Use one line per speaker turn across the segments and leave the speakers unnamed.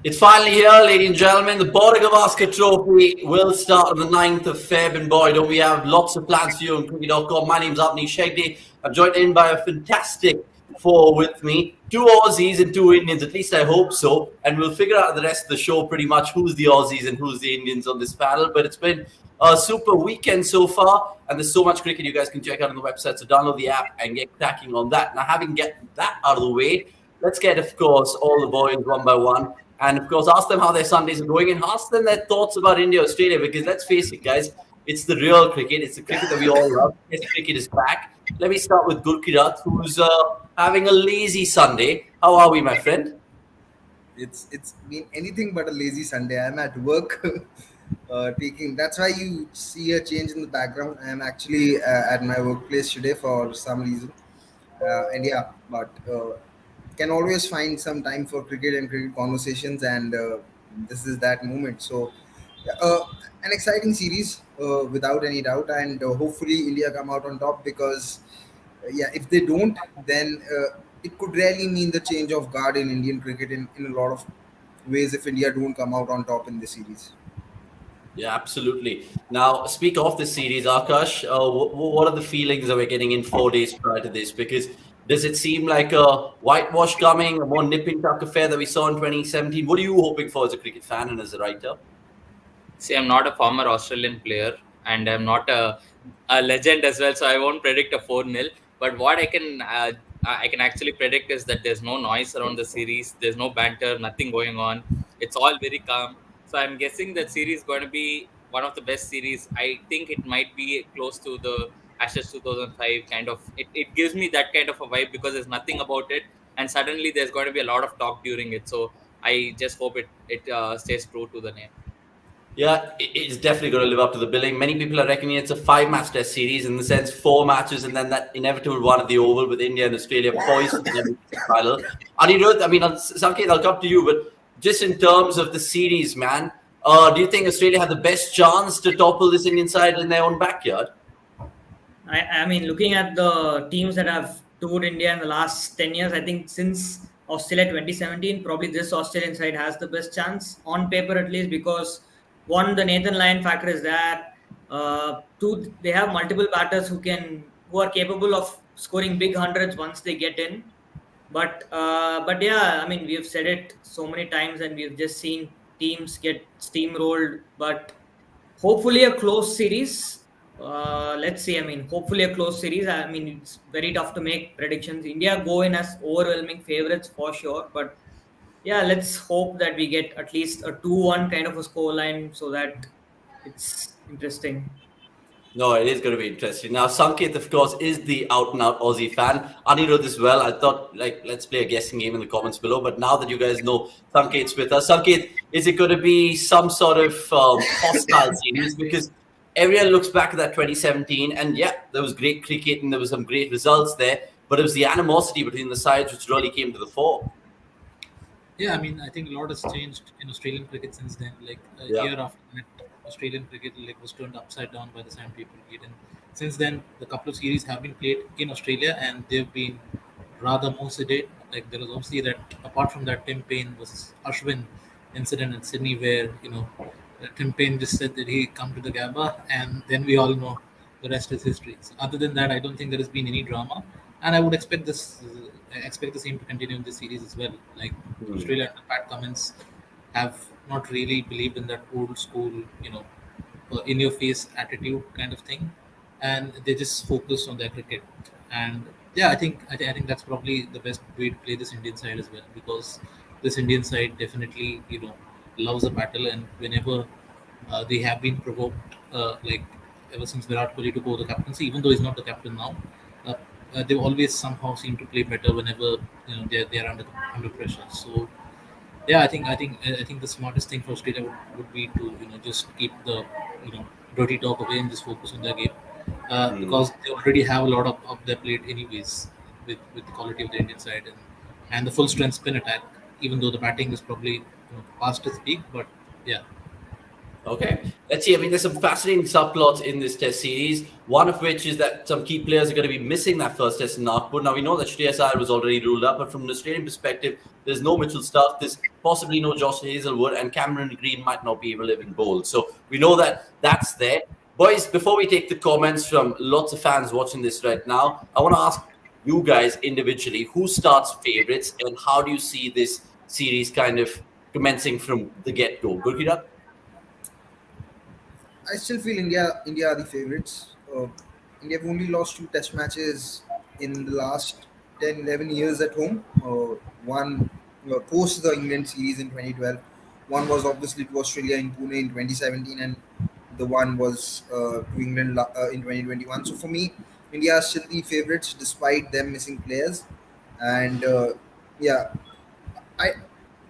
It's finally here, ladies and gentlemen. The Border-Gavaskar Trophy will start on the 9th of Feb. And boy, don't we have lots of plans for you on cricket.com. My name's Avni Shegde. I'm joined in by a fantastic four with me. Two Aussies and two Indians, at least I hope so. And we'll figure out the rest of the show pretty much who's the Aussies and who's the Indians on this panel. But it's been a super weekend so far. And there's so much cricket you guys can check out on the website. So download the app and get cracking on that. Now, having get that out of the way, let's get, of course, all the boys one by one. And of course, ask them how their Sundays are going and ask them their thoughts about India, Australia. Because let's face it, guys, it's the real cricket. It's the cricket that we all love. Test cricket is back. Let me start with Gurkirat, who's having a lazy Sunday. How are we, my friend?
It's been anything but a lazy Sunday. I'm at work, taking. That's why you see a change in the background. I'm actually at my workplace today for some reason, and yeah, but can always find some time for cricket and cricket conversations, and this is that moment. So, yeah, an exciting series without any doubt, and hopefully India come out on top because yeah, if they don't, then it could really mean the change of guard in Indian cricket in a lot of ways if India don't come out on top in this series.
Yeah, absolutely. Now, speak of the series, Akash. What are the feelings that we're getting in 4 days prior to this? Because does it seem like a whitewash coming, a more nip and tuck affair that we saw in 2017? What are you hoping for as a cricket fan and as a writer?
See, I'm not a former Australian player and I'm not a legend as well, so I won't predict a 4-0. But what I can actually predict is that there's no noise around the series, there's no banter, nothing going on. It's all very calm. So I'm guessing that series is going to be one of the best series. I think it might be close to the Ashes 2005 kind of. It gives me that kind of a vibe because there's nothing about it, and suddenly there's going to be a lot of talk during it. So I just hope it stays true to the name.
Yeah, it's definitely going to live up to the billing. Many people are reckoning it's a 5-match test series in the sense 4 matches and then that inevitable one at the Oval with India and Australia poised for the final. Anirudh, I mean, Sanket, I'll come to you, but just in terms of the series, man, do you think Australia had the best chance to topple this Indian side in their own backyard?
I mean, looking at the teams that have toured India in the last 10 years, I think since Australia 2017, probably this Australian side has the best chance on paper, at least, because one, the Nathan Lyon factor is there. Two, they have multiple batters who are capable of scoring big hundreds once they get in. But yeah, I mean, we've said it so many times, and we've just seen teams get steamrolled. But hopefully, a close series. Let's see. I mean, hopefully a close series. I mean, it's very tough to make predictions. India go in as overwhelming favorites for sure, but yeah, let's hope that we get at least a 2-1 kind of a scoreline so that it's interesting.
No, it is going to be interesting. Now, Sanket, of course, is the out-and-out Aussie fan. Anirudh as well. I thought, let's play a guessing game in the comments below. But now that you guys know Sanket's with us, Sanket, is it going to be some sort of hostile series? Because everyone looks back at that 2017, and yeah, there was great cricket and there was some great results there. But it was the animosity between the sides which really came to the fore.
Yeah, I mean, I think a lot has changed in Australian cricket since then. Like a year after that, Australian cricket was turned upside down by the sandpaper gate, and since then, the couple of series have been played in Australia, and they've been rather more sedate. Like there was obviously that, apart from that Tim Payne versus Ashwin incident in Sydney, where Tim Payne just said that he come to the Gabba, and then we all know the rest is history. So other than that, I don't think there has been any drama, and I would expect this. I expect the same to continue in this series as well. Like Australia and Pat Cummins have not really believed in that old school, in your face attitude kind of thing, and they just focus on their cricket. And yeah, I think that's probably the best way to play this Indian side as well, because this Indian side definitely loves a battle, and whenever they have been provoked, like ever since Virat Kohli took over the captaincy, even though he's not the captain now. Uh, they always somehow seem to play better whenever they're under pressure. So yeah, I think the smartest thing for Australia would be to just keep the dirty talk away and just focus on their game, because they already have a lot of their plate anyways with the quality of the Indian side and the full strength spin attack. Even though the batting is probably past its peak, but yeah.
Okay, let's see. I mean, there's some fascinating subplots in this test series. One of which is that some key players are going to be missing that first test in Nagpur. Now, we know that Shreyas Iyer was already ruled out, but from an Australian perspective, there's no Mitchell Starc, there's possibly no Josh Hazlewood, and Cameron Green might not be able to live in bowl. So we know that that's there. Boys, before we take the comments from lots of fans watching this right now, I want to ask you guys individually who starts favorites and how do you see this series kind of commencing from the get go? Gurkirat?
I still feel India are the favorites. India have only lost 2 test matches in the last 10, 11 years at home. One post the England series in 2012. One was obviously to Australia in Pune in 2017, and the one was to England in 2021. So for me, India are still the favorites despite them missing players. And yeah, I,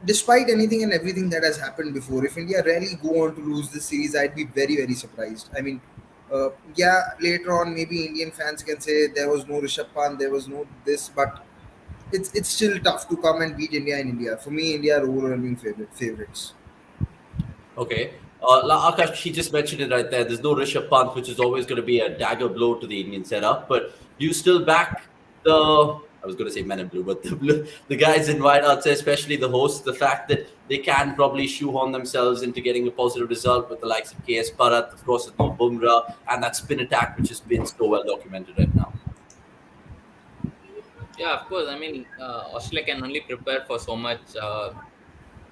despite anything and everything that has happened before, if India really go on to lose this series, I'd be very, very surprised. I mean, yeah, later on, maybe Indian fans can say there was no Rishabh Pant, there was no this, but it's still tough to come and beat India in India. For me, India are overwhelming favorites.
Okay. Akash, he just mentioned it right there. There's no Rishabh Pant, which is always going to be a dagger blow to the Indian setup. But do you still back the, I was going to say men in blue, but the guys in white, I'd say, especially the hosts, the fact that they can probably shoehorn themselves into getting a positive result with the likes of KS Bharat, of course, with no Bumrah, and that spin attack, which has been so well documented right now.
Yeah, of course. I mean, Australia can only prepare for so much.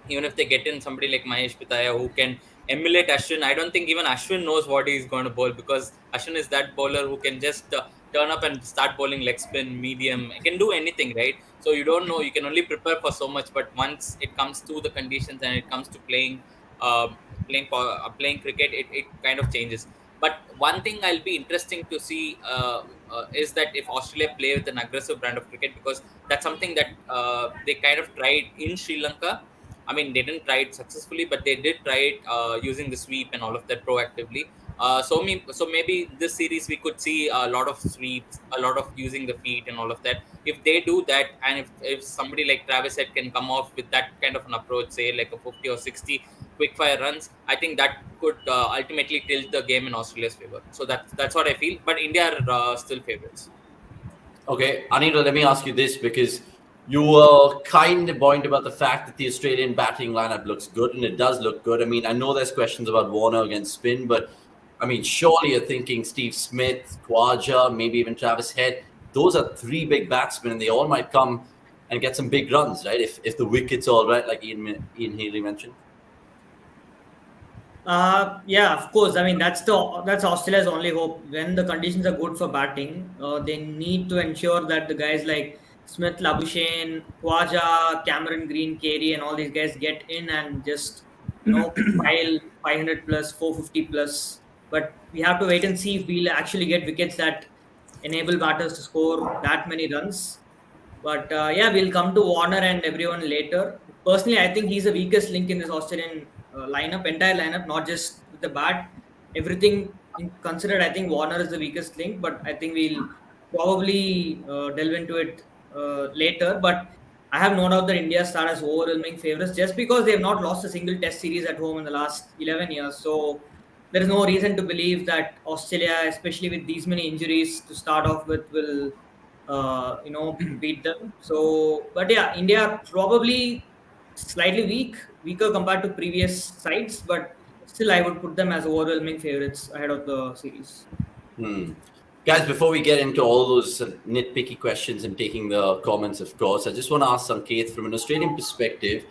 Even if they get in somebody like Mahesh Pitaya who can emulate Ashwin, I don't think even Ashwin knows what he's going to bowl, because Ashwin is that bowler who can just turn up and start bowling leg spin, medium. He can do anything, right? So you don't know. You can only prepare for so much, but once it comes to the conditions and it comes to uh, playing cricket, it kind of changes. But one thing I'll be interesting to see is that if Australia play with an aggressive brand of cricket, because that's something that they kind of tried in Sri Lanka. I mean, they didn't try it successfully, but they did try it using the sweep and all of that proactively. So maybe this series we could see a lot of sweeps, a lot of using the feet and all of that. If they do that, and if somebody like Travis Head can come off with that kind of an approach, say like a 50 or 60 quick fire runs, I think that could ultimately tilt the game in Australia's favor. So that's what I feel. But India are still favorites.
Okay, Anita, let me ask you this because you were kind of buoyant about the fact that the Australian batting lineup looks good, and it does look good. I mean, I know there's questions about Warner against spin, but I mean, surely you're thinking Steve Smith, Khawaja, maybe even Travis Head. Those are three big batsmen, and they all might come and get some big runs, right? If the wicket's all right, like Ian Haley mentioned.
Yeah, of course. I mean, that's Australia's only hope. When the conditions are good for batting, they need to ensure that the guys like Smith, Labuschagne, Khawaja, Cameron Green, Carey, and all these guys get in and just pile 500 plus, 450 plus. But we have to wait and see if we'll actually get wickets that enable batters to score that many runs. But yeah, we'll come to Warner and everyone later. Personally, I think he's the weakest link in this Australian entire lineup, not just with the bat. Everything considered, I think Warner is the weakest link, but I think we'll probably delve into it later. But I have no doubt that India start as overwhelming favorites just because they have not lost a single test series at home in the last 11 years. So there is no reason to believe that Australia, especially with these many injuries to start off with, will beat them. So, but yeah, India probably slightly weaker compared to previous sides, but still I would put them as overwhelming favorites ahead of the series.
Guys, before we get into all those nitpicky questions and taking the comments, of course, I just want to ask Sanket from an Australian perspective.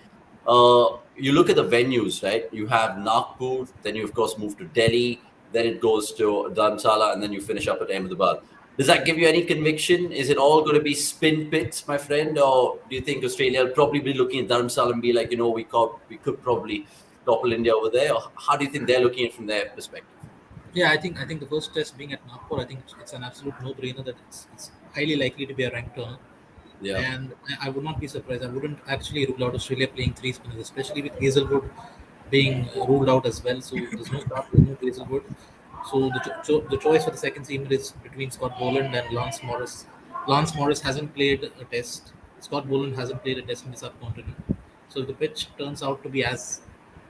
You look at the venues, right? You have Nagpur, then you, of course, move to Delhi, then it goes to Dharamsala, and then you finish up at Ahmedabad. Does that give you any conviction? Is it all going to be spin pits, my friend? Or do you think Australia will probably be looking at Dharamsala and be like, we could probably topple India over there? Or how do you think they're looking at it from their perspective?
Yeah, I think the first test being at Nagpur, I think it's an absolute no-brainer that it's highly likely to be a ranked turn.
Yeah.
And I would not be surprised. I wouldn't actually rule out Australia playing three spinners, especially with Hazelwood being ruled out as well. So there's no start, there's no Hazelwood. So the choice for the second seamer is between Scott Boland and Lance Morris. Lance Morris hasn't played a test. Scott Boland hasn't played a test in the subcontinent. So if the pitch turns out to be as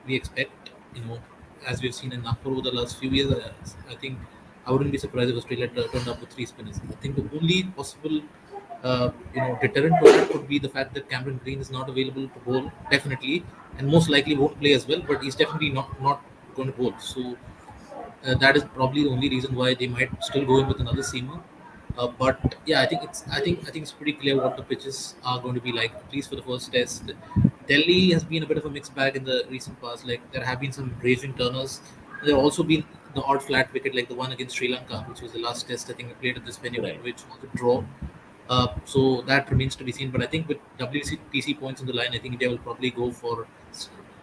we expect, as we've seen in Nagpur over the last few years, I think I wouldn't be surprised if Australia turned up with three spinners. I think the only possible deterrent to that could be the fact that Cameron Green is not available to bowl, definitely, and most likely won't play as well. But he's definitely not going to bowl. So that is probably the only reason why they might still go in with another seamer. But yeah, I think it's pretty clear what the pitches are going to be like, at least for the first test. Delhi has been a bit of a mixed bag in the recent past. Like there have been some raging turners. There have also been the odd flat wicket, like the one against Sri Lanka, which was the last test I think we played at this venue,
Right.
which was a draw. So that remains to be seen. But I think with WTC points on the line, I think India will probably go for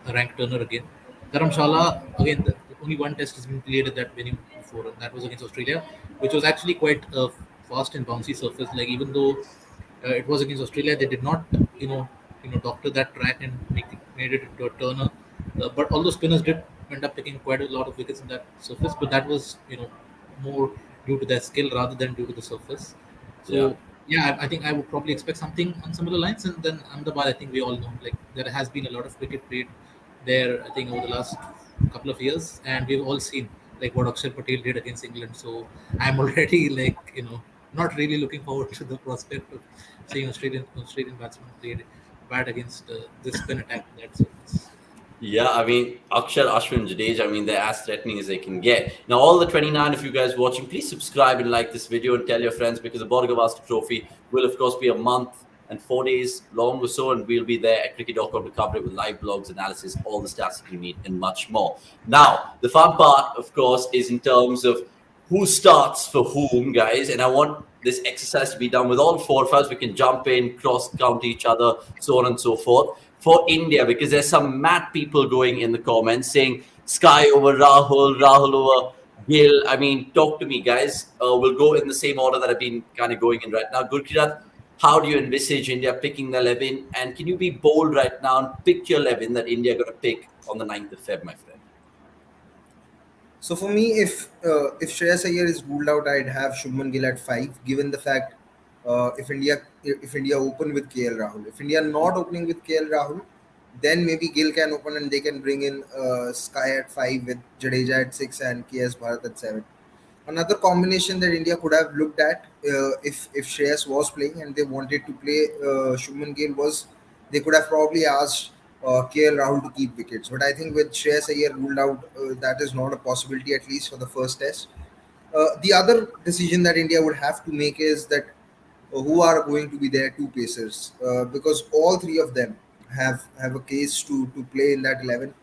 a rank turner again. Dharamshala, again, only one test has been played at that venue before, and that was against Australia, which was actually quite a fast and bouncy surface. Like even though it was against Australia, they did not, doctor that track and made it into a turner. But all those spinners did end up taking quite a lot of wickets in that surface, but that was, more due to their skill rather than due to the surface.
Yeah.
So yeah, I think I would probably expect something on similar lines. And then Ahmedabad, I think we all know, like there has been a lot of cricket played there, I think, over the last couple of years, and we've all seen like what Akshar Patel did against England. So I'm already like, not really looking forward to the prospect of seeing Australian batsmen played bad against this spin attack on that surface.
Yeah, I mean, Akshar, Ashwin, Jadeja, I mean, they're as threatening as they can get. Now, all the 29 of you guys watching, please subscribe and like this video and tell your friends, because the Border-Gavaskar Trophy will, of course, be a month and 4 days long or so, and we'll be there at cricket.com to cover it with live blogs, analysis, all the stats that you need, and much more. Now, the fun part, of course, is in terms of who starts for whom, guys, and I want this exercise to be done with all four of us. We can jump in, cross count each other, so on and so forth. For India, because there's some mad people going in the comments saying Sky over Rahul, Rahul over Gill. I mean, talk to me, guys. We'll go in the same order that I've been kind of going in right now. Gurkirat, how do you envisage India picking the 11? And can you be bold right now and pick your 11 that India are going to pick on the 9th of Feb, my friend?
So for me, if Shreyas Iyer is ruled out, I'd have Shubman Gill at 5. Given the fact if India open with KL Rahul, if India not opening with KL Rahul, then maybe Gill can open and they can bring in Sky at 5 with Jadeja at 6 and KS Bharat at 7. Another combination that India could have looked at if Shreyas was playing and they wanted to play Shubman Gill was they could have probably asked KL Rahul to keep wickets. But I think with Shreyas Iyer ruled out, that is not a possibility, at least for the first test. The other decision that India would have to make is that who are going to be their two pacers, because all three of them have a case to play in that 11.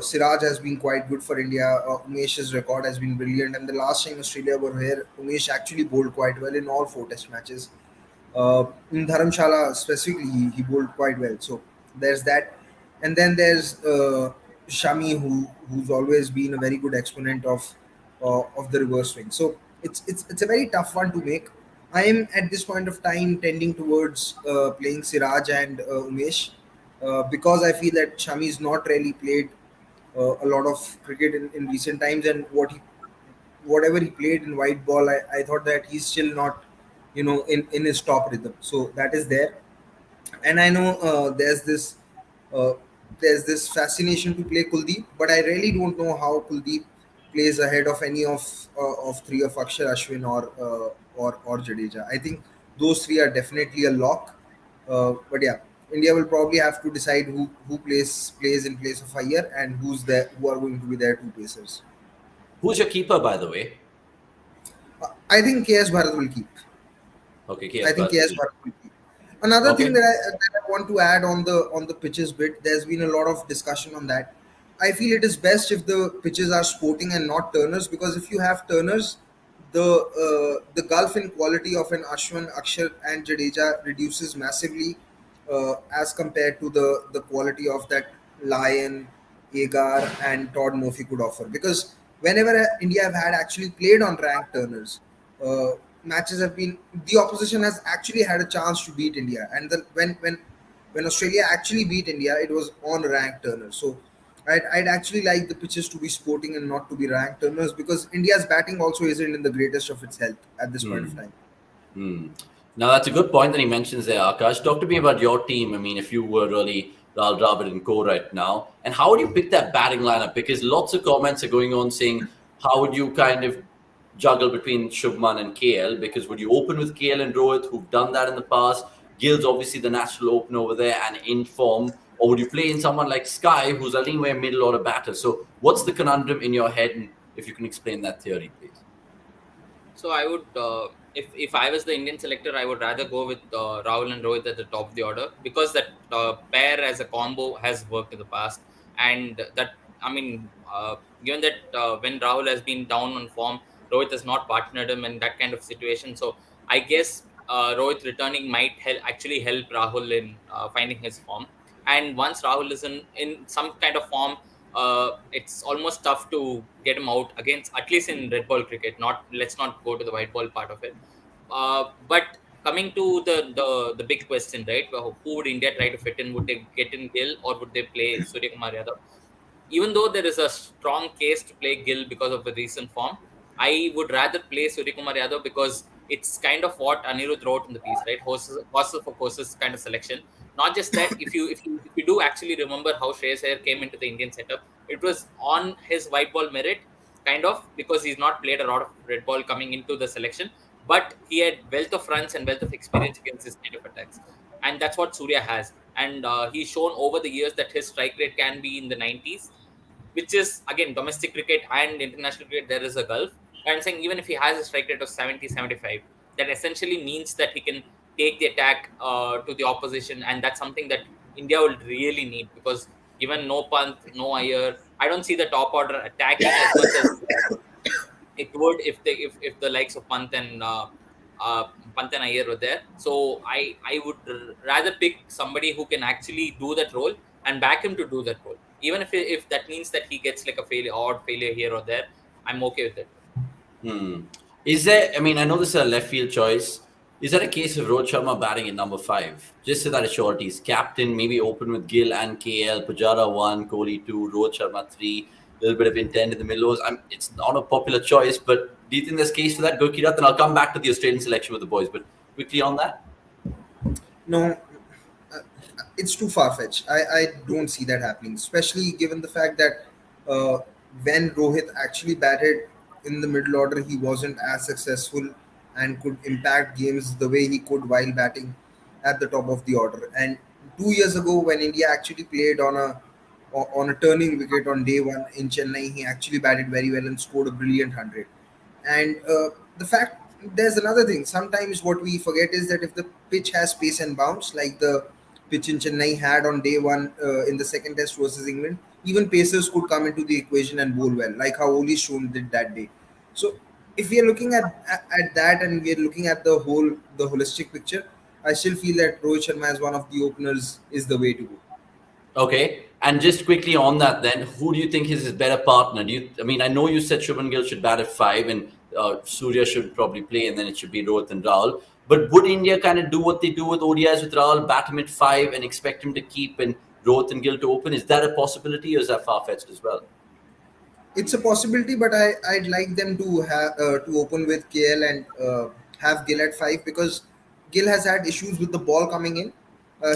Siraj has been quite good for India. Umesh's record has been brilliant, and the last time Australia were here, Umesh actually bowled quite well in all four test matches. In Dharamshala specifically, he bowled quite well. So there's that, and then there's Shami, who's always been a very good exponent of the reverse swing. So it's a very tough one to make. I am at this point of time tending towards playing Siraj and Umesh because I feel that Shami's not really played a lot of cricket in recent times, and whatever he played in white ball, I thought that he's still not, in his top rhythm. So that is there, and I know uh, there's this fascination to play Kuldeep, but I really don't know how Kuldeep plays ahead of any of three of Akshar, Ashwin, or Jadeja. I think those three are definitely a lock. But yeah, India will probably have to decide who plays in place of Iyer and who are going to be their two pacers.
Who's your keeper, by the way?
I think KS Bharat will keep.
Okay,
I
KS
think
Bharat.
KS Bharat will keep. Another
Okay.
thing that I want to add on the pitches bit, there's been a lot of discussion on that. I feel it is best if the pitches are sporting and not turners, because if you have turners, the gulf in quality of an Ashwin, Akshar, and Jadeja reduces massively as compared to the quality of that Lion, Agar, and Todd Murphy could offer. Because whenever India have had actually played on ranked turners, matches have been the opposition has actually had a chance to beat India, and when Australia actually beat India, it was on ranked turners. So I'd actually like the pitches to be sporting and not to be ranked turners, because India's batting also isn't in the greatest of its health at this point of time.
Hmm. Now, that's a good point that he mentions there, Akash. Talk to me about your team. I mean, if you were really Rahul Dravid and co right now. And how would you pick that batting lineup? Because lots of comments are going on saying, how would you kind of juggle between Shubman and KL? Because would you open with KL and Rohit, who've done that in the past? Gill's obviously the natural opener over there and in form. Or would you play in someone like Sky, who's anywhere middle order batter? So what's the conundrum in your head? And if you can explain that theory, please.
So I would, if I was the Indian selector, I would rather go with Rahul and Rohit at the top of the order, because that pair as a combo has worked in the past, and that, I mean, given that when Rahul has been down on form, Rohit has not partnered him in that kind of situation. So I guess Rohit returning might actually help Rahul in finding his form. And once Rahul is in some kind of form, it's almost tough to get him out against, at least in red ball cricket. Not, let's not go to the white ball part of it. But coming to the big question, right? Who would India try to fit in? Would they get in Gill, or would they play Surya Kumar Yadav? Even though there is a strong case to play Gill because of the recent form, I would rather play Surya Kumar Yadav, because it's kind of what Anirudh wrote in the piece, right? Horses for courses kind of selection. Not just that, if you do actually remember how Shreyas Iyer came into the Indian setup, it was on his white ball merit, kind of, because he's not played a lot of red ball coming into the selection, but he had wealth of runs and wealth of experience against this kind of attacks. And that's what Surya has. And he's shown over the years that his strike rate can be in the 90s, which is, again, domestic cricket and international cricket, there is a gulf. I'm saying even if he has a strike rate of 70, 75, that essentially means that he can take the attack to the opposition. And that's something that India will really need, because given no Pant, no Iyer, I don't see the top order attacking as much as it would if the likes of Pant and Iyer were there. So I would rather pick somebody who can actually do that role and back him to do that role. Even if that means that he gets like a odd failure here or there, I'm okay with it.
Is there, I mean, I know this is a left field choice. Is that a case of Rohit Sharma batting in number 5? Just so that it's short, he's captain, maybe open with Gill and KL, Pujara 1, Kohli 2, Rohit Sharma 3, a little bit of intent in the middle. It's not a popular choice, but do you think there's case for that, Gurkirat? And I'll come back to the Australian selection with the boys, but quickly on that.
No, it's too far-fetched. I don't see that happening, especially given the fact that when Rohit actually batted in the middle order, he wasn't as successful and could impact games the way he could while batting at the top of the order. And 2 years ago, when India actually played on a turning wicket on day one in Chennai, he actually batted very well and scored a brilliant 100. And the fact, there's another thing. Sometimes what we forget is that if the pitch has pace and bounce, like the pitch in Chennai had on day one in the second test versus England, even pacers could come into the equation and bowl well, like how Oli Stone did that day. So if we are looking at that, and we are looking at the holistic picture, I still feel that Rohit Sharma as one of the openers is the way to go.
Okay, and just quickly on that, then, who do you think is his better partner? I mean, I know you said Shubman Gill should bat at 5, and Surya should probably play, and then it should be Rohit and Rahul. But would India kind of do what they do with ODIs with Rahul, bat him at 5, and expect him to keep and Rohit and Gill to open? Is that a possibility, or is that far-fetched as well?
It's a possibility, but I'd like them to have to open with KL and have Gill at 5, because Gill has had issues with the ball coming in.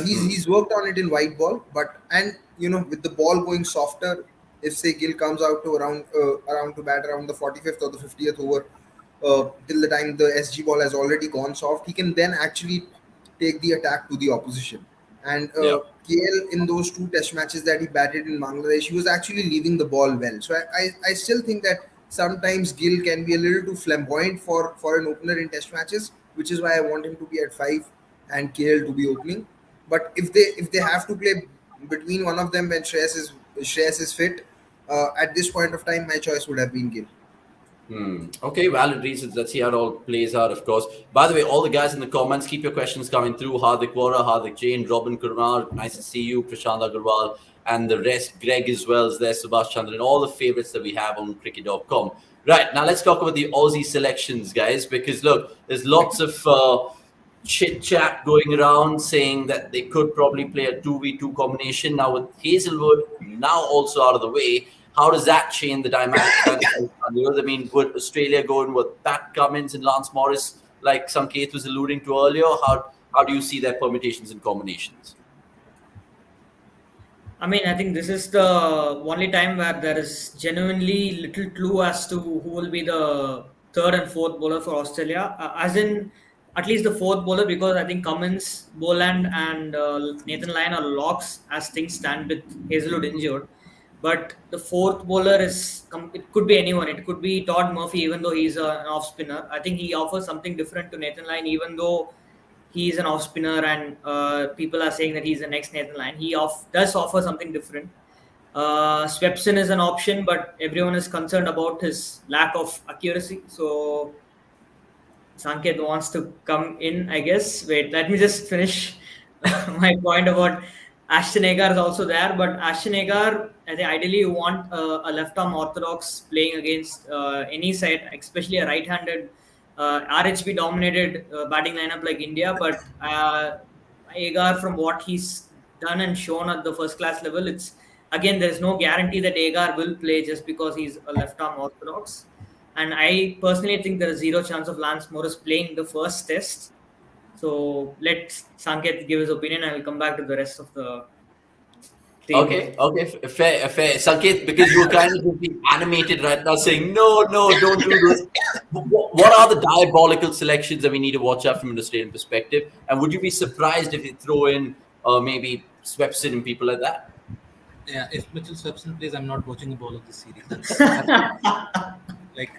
He's worked on it in white ball, but with the ball going softer, if say Gill comes out to around to bat around the 45th or the 50th over, till the time the SG ball has already gone soft, he can then actually take the attack to the opposition. And KL, in those 2 test matches that he batted in Bangladesh, he was actually leaving the ball well. So I still think that sometimes Gill can be a little too flamboyant for an opener in test matches, which is why I want him to be at 5 and KL to be opening. But if they have to play between one of them when Shreyas is fit, at this point of time, my choice would have been Gill.
Okay, valid reasons. Let's see how it all plays out, of course. By the way, all the guys in the comments, keep your questions coming through. Hardik Vora, Hardik Jain, Robin Kurnar, nice to see you, Prashant Agarwal, and the rest. Greg as well is there, Subhash Chandran, all the favorites that we have on cricket.com. Right, now let's talk about the Aussie selections, guys, because look, there's lots of chit chat going around saying that they could probably play a 2v2 combination. Now, with Hazelwood now also out of the way, how does that change the dynamic? I mean, would Australia go in with Pat Cummins and Lance Morris, like some Keith was alluding to earlier? How do you see their permutations and combinations?
I mean, I think this is the only time where there is genuinely little clue as to who will be the third and fourth bowler for Australia. As in, at least the fourth bowler, because I think Cummins, Boland, and Nathan Lyon are locks as things stand with Hazelwood injured. But the fourth bowler it could be anyone. It could be Todd Murphy, even though he's an off spinner. I think he offers something different to Nathan Lyon, even though he's an off spinner and people are saying that he's the next Nathan Lyon. Does offer something different. Swepson is an option, but everyone is concerned about his lack of accuracy. So Sanket wants to come in, I guess. Wait, let me just finish my point about Ashton Agar is also there. But Ashton Agar, I think ideally you want a left-arm orthodox playing against any side, especially a right-handed RHB dominated batting lineup like India. But Agar, from what he's done and shown at the first class level, it's again there's no guarantee that Agar will play just because he's a left-arm orthodox. And I personally think there is zero chance of Lance Morris playing the first test. So let Sanket give his opinion. I will come back to the rest of the team.
Okay, fair. Sanket, because you were kind of being animated right now, saying, no, don't do this. What are the diabolical selections that we need to watch out from an Australian perspective? And would you be surprised if you throw in maybe Swepson and people like that?
Yeah, if Mitchell Swepson plays, I'm not watching a ball of this series. Like,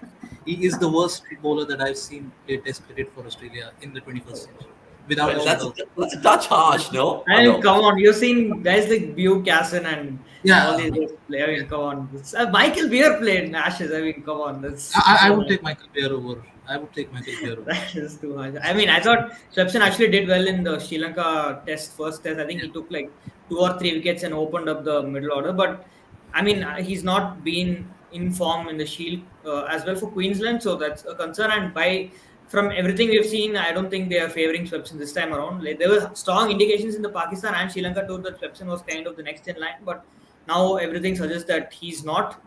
he is the worst bowler that I've seen play Test cricket for Australia in the 21st century. Without
that's a touch harsh, no?
I mean, come on, you've seen guys like Buchanan and all these guys play. I mean, come on. Michael Beer played in Ashes. I mean, come on.
I would take Michael Beer over. That
is too hard. I mean, I thought Swepson actually did well in the Sri Lanka first test. I think he took like 2 or 3 wickets and opened up the middle order. But I mean, he's not been in form in the Shield as well for Queensland, so that's a concern. And from everything we've seen, I don't think they are favouring Swepson this time around. Like, there were strong indications in the Pakistan and Sri Lanka tour that Swepson was kind of the next in line, but now everything suggests that he's not.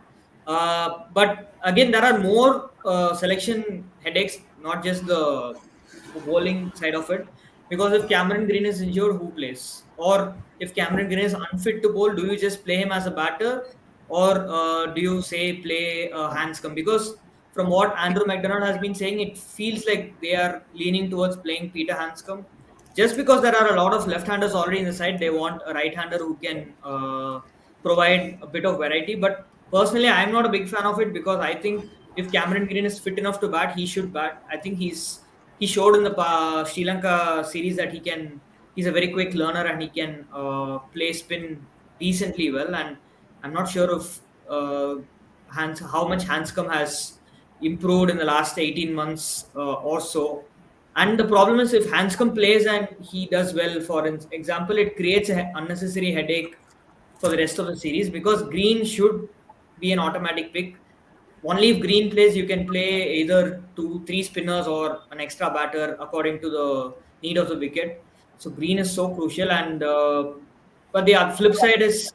But again, there are more selection headaches, not just the bowling side of it. Because if Cameron Green is injured, who plays? Or if Cameron Green is unfit to bowl, do you just play him as a batter? Or do you say play Hanscom? Because from what Andrew McDonald has been saying, it feels like they are leaning towards playing Peter Hanscom. Just because there are a lot of left-handers already in the side, they want a right-hander who can provide a bit of variety. But personally, I'm not a big fan of it because I think if Cameron Green is fit enough to bat, he should bat. I think he showed in the Sri Lanka series that he's a very quick learner and he can play spin decently well. And I'm not sure if how much Hanscom has improved in the last 18 months or so. And the problem is if Hanscom plays and he does well, for example, it creates an unnecessary headache for the rest of the series because Green should be an automatic pick. Only if Green plays, you can play either 2-3 spinners or an extra batter according to the need of the wicket. So Green is so crucial. And but the flip side is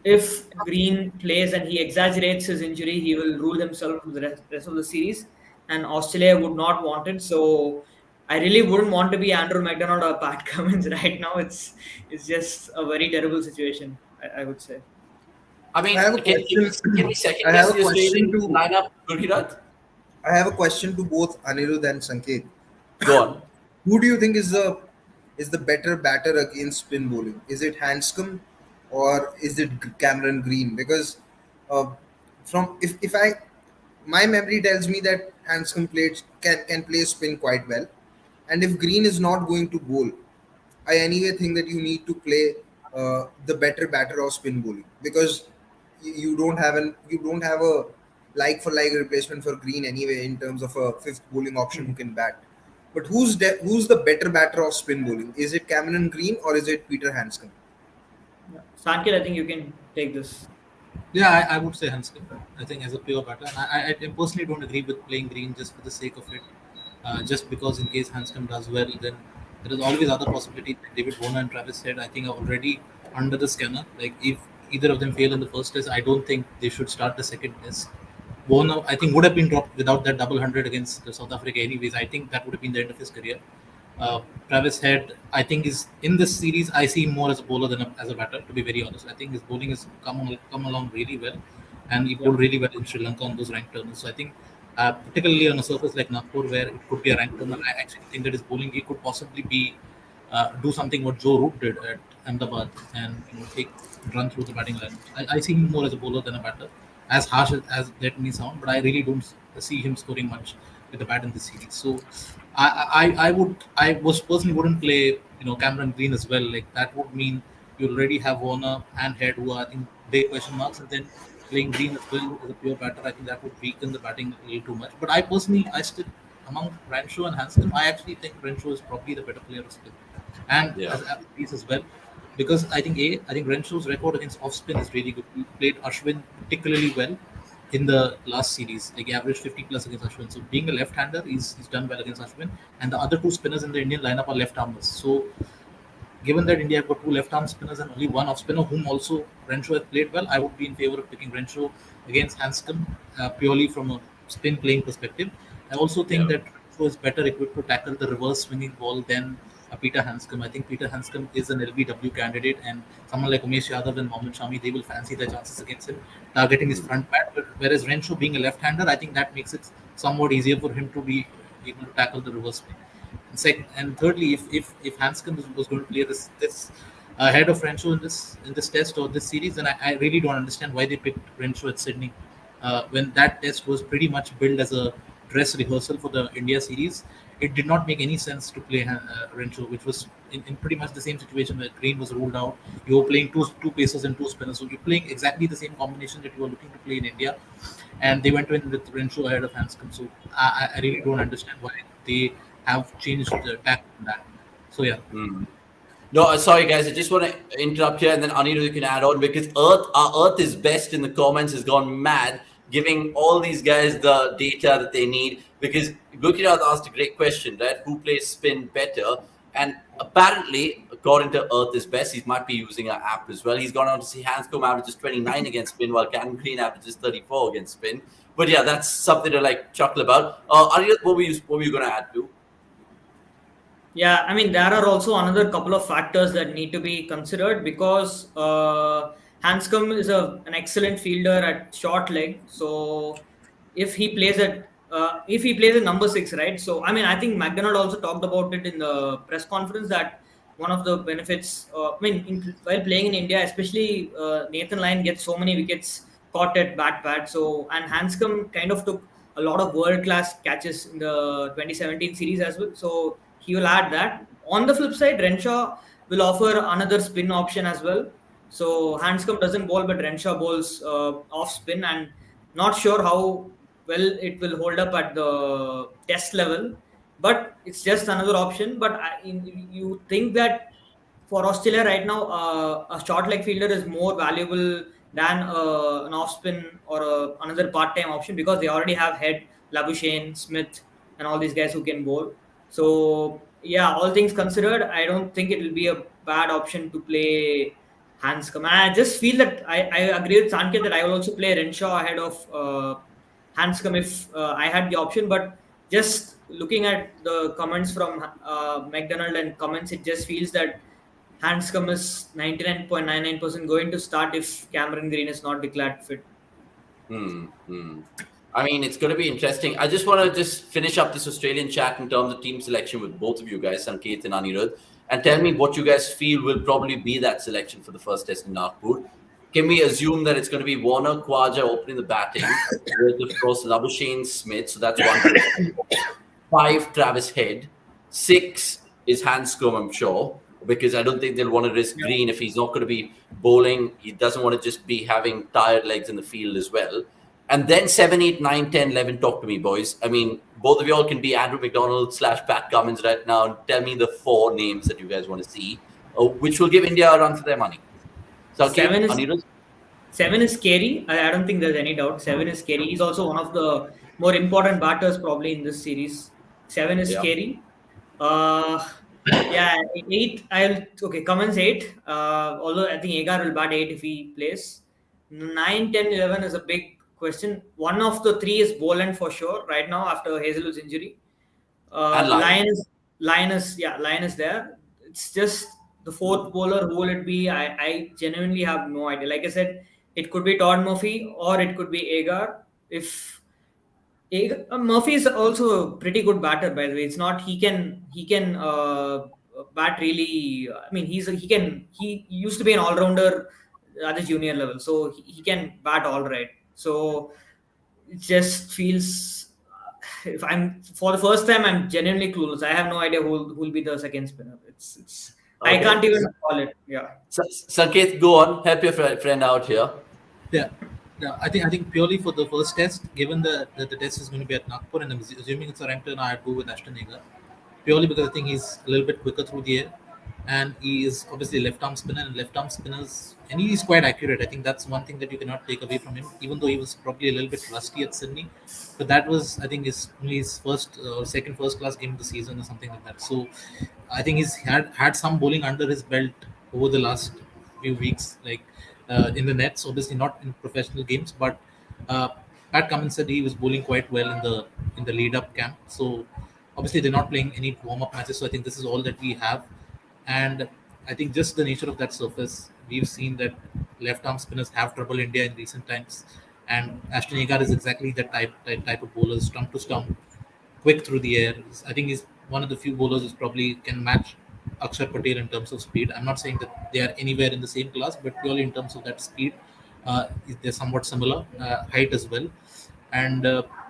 if Green plays and he exaggerates his injury, he will rule himself for the rest of the series. And Australia would not want it. So I really wouldn't want to be Andrew McDonald or Pat Cummins right now. It's just a very terrible situation, I would say.
I mean, can we second guess the Australian lineup, Virat?
I have a question to both Anirudh and Sanket.
Go on.
Who do you think is the better batter against spin bowling? Is it Hanscom or is it Cameron Green? Because my memory tells me that Hanscom can play spin quite well, and if Green is not going to bowl, I anyway think that you need to play the better batter of spin bowling because you don't have a like for like replacement for Green anyway in terms of a fifth bowling option who can bat. But who's the better batter of spin bowling? Is it Cameron Green or is it Peter Hanscom?
Sanket, I think you can take this.
Yeah, I would say Hanscom. I think as a pure batter, I personally don't agree with playing Green just for the sake of it. Just because in case Hanscom does well, then there is always other possibility. David Warner and Travis said, I think are already under the scanner. Like if either of them fail in the first test, I don't think they should start the second test. Warner, I think, would have been dropped without that double 100 against South Africa anyways. I think that would have been the end of his career. Travis Head, I think, is in this series. I see him more as a bowler than as a batter. To be very honest, I think his bowling has come along really well, and he bowled really well in Sri Lanka on those ranked turners. So I think, particularly on a surface like Nagpur, where it could be a ranked turner, I actually think that his bowling he could possibly be do something what Joe Root did at Ahmedabad and run through the batting line. I see him more as a bowler than a batter. As harsh as that may sound, but I really don't see him scoring much with the bat in this series. So I was personally wouldn't play Cameron Green as well. Like that would mean you already have Warner and Head who are I think big question marks, and then playing Green as well as a pure batter. I think that would weaken the batting a little too much. But I still among Rancho and Hanscom, I actually think Rancho is probably the better player of spin, and
Yeah.
as piece as well. Because I think Rancho's record against off spin is really good. He played Ashwin particularly well in the last series. Like he averaged 50 plus against Ashwin. So being a left-hander, he's done well against Ashwin. And the other two spinners in the Indian lineup are left-armers. So given that India have got two left-arm spinners and only one off-spinner, whom also Renshaw has played well, I would be in favor of picking Renshaw against Hanscom purely from a spin playing perspective. I also think that Renshaw is better equipped to tackle the reverse swinging ball than Peter Hanscom. I think Peter Hanscom is an LBW candidate, and someone like Umesh Yadav and Mohammad Shami, they will fancy their chances against him, targeting his front bat. But whereas Renshaw being a left-hander, I think that makes it somewhat easier for him to be able to tackle the reverse swing. And thirdly, if Hanscom was going to play this ahead of Renshaw in this test or this series, then I really don't understand why they picked Renshaw at Sydney when that test was pretty much billed as a dress rehearsal for the India series. It did not make any sense to play Renshaw, which was in pretty much the same situation where Green was ruled out. You were playing two pacers and two spinners, so you're playing exactly the same combination that you were looking to play in India, and they went in with Renshaw ahead of Hanscom. So I really don't understand why they have changed the tack on that. So yeah.
No, sorry guys, I just want to interrupt here, and then Anirudh, you can add on, because our Earth is best in the comments has gone mad, giving all these guys the data that they need. Because Gurkinath asked a great question, right? Who plays spin better? And apparently, according to Earth is best, he might be using our app as well. He's gone on to see Hanscom averages 29 against spin, while Cameron Green averages 34 against spin. But yeah, that's something to like chuckle about. Anirudh, what were you going to add to?
Yeah, I mean, there are also another couple of factors that need to be considered because Hanscom is an excellent fielder at short leg. So if he plays at number 6, right? So I mean, I think McDonald also talked about it in the press conference that one of the benefits, while playing in India, especially Nathan Lyon gets so many wickets caught at bat pad. So and Hanscom kind of took a lot of world class catches in the 2017 series as well. So he will add that. On the flip side, Renshaw will offer another spin option as well. So Hanscom doesn't bowl, but Renshaw bowls off spin, and not sure how well it will hold up at the test level. But it's just another option. But you think that for Australia right now, a short leg fielder is more valuable than an off spin or another part time option because they already have Head, Labuschagne, Smith, and all these guys who can bowl. So yeah, all things considered, I don't think it will be a bad option to play Hanscom. And I just feel that I agree with Sanket that I will also play Renshaw ahead of Hanscom if I had the option. But just looking at the comments from McDonald and comments, it just feels that Hanscom is 99.99% going to start if Cameron Green is not declared fit.
I mean, it's going to be interesting. I just want to finish up this Australian chat in terms of team selection with both of you guys, Sanket and Anirudh, and tell me what you guys feel will probably be that selection for the first test in Nagpur. Can we assume that it's going to be Warner, Khawaja opening the batting, with, of course, Labuschagne, Smith, so that's 1. 5, Travis Head. 6 is Hanscom, I'm sure, because I don't think they'll want to risk Green if he's not going to be bowling. He doesn't want to just be having tired legs in the field as well. And then 7, 8, 9, 10, 11, talk to me, boys. I mean, both of y'all can be Andrew McDonald / Pat Cummins right now and tell me the 4 names that you guys want to see, which will give India a run for their money. So,
7 is scary. I don't think there's any doubt. 7 is scary. He's also one of the more important batters probably in this series. 7 is scary. 8. Cummins 8. Although I think Agar will bat 8 if he plays. 9, 10, 11 is a big question. One of the 3 is Boland for sure right now after Hazelwood's injury. line is there. It's just the fourth bowler. Who will it be? I genuinely have no idea. Like I said, it could be Todd Murphy or it could be Agar. If Murphy is also a pretty good batter, by the way. It's not he can bat really. I mean, he used to be an all rounder at the junior level, so he can bat all right. So it just feels. If I'm for the first time, I'm genuinely clueless. I have no idea who'll be the second spinner. It's I
Okay.
can't even call it. Yeah.
Sanket, go on. Help your friend out here.
Yeah. No, I think purely for the first test, given the test is going to be at Nagpur, and I'm assuming it's a rank turn, I'd go with Ashton Agar. Purely because I think he's a little bit quicker through the air, and he is obviously left arm spinner, and left arm spinners, and he's quite accurate. I think that's one thing that you cannot take away from him, even though he was probably a little bit rusty at Sydney. But that was, I think, his first or second first class game of the season or something like that. So I think he's had some bowling under his belt over the last few weeks, like in the nets. Obviously, not in professional games, but uh, Pat Cummins said he was bowling quite well in the lead up camp. So obviously, they're not playing any warm up matches. So I think this is all that we have, and I think just the nature of that surface, we've seen that left arm spinners have trouble India in recent times, and Ashton Agar is exactly that type of bowler, stump to stump, quick through the air. I think he's one of the few bowlers who probably can match Akshar Patel in terms of speed. I'm not saying that they are anywhere in the same class, but purely in terms of that speed, they're somewhat similar, height as well. And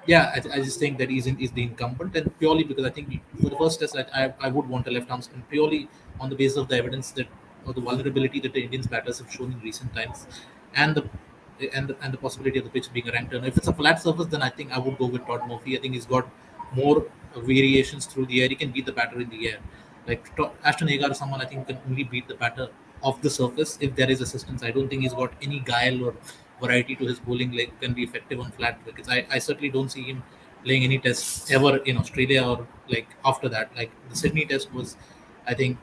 yeah, I just think that is the incumbent, and purely because I think for the first test, I would want a left arm spin purely on the basis of the evidence that or the vulnerability that the Indians batters have shown in recent times, and the possibility of the pitch being a ranked turner. If it's a flat surface, then I think I would go with Todd Murphy. I think he's got more variations through the air. He can beat the batter in the air. Like Ashton Agar is someone I think can only beat the batter off the surface if there is assistance. I don't think he's got any guile or variety to his bowling like can be effective on flat wickets. I certainly don't see him playing any test ever in Australia or like after that. Like the Sydney test was, I think,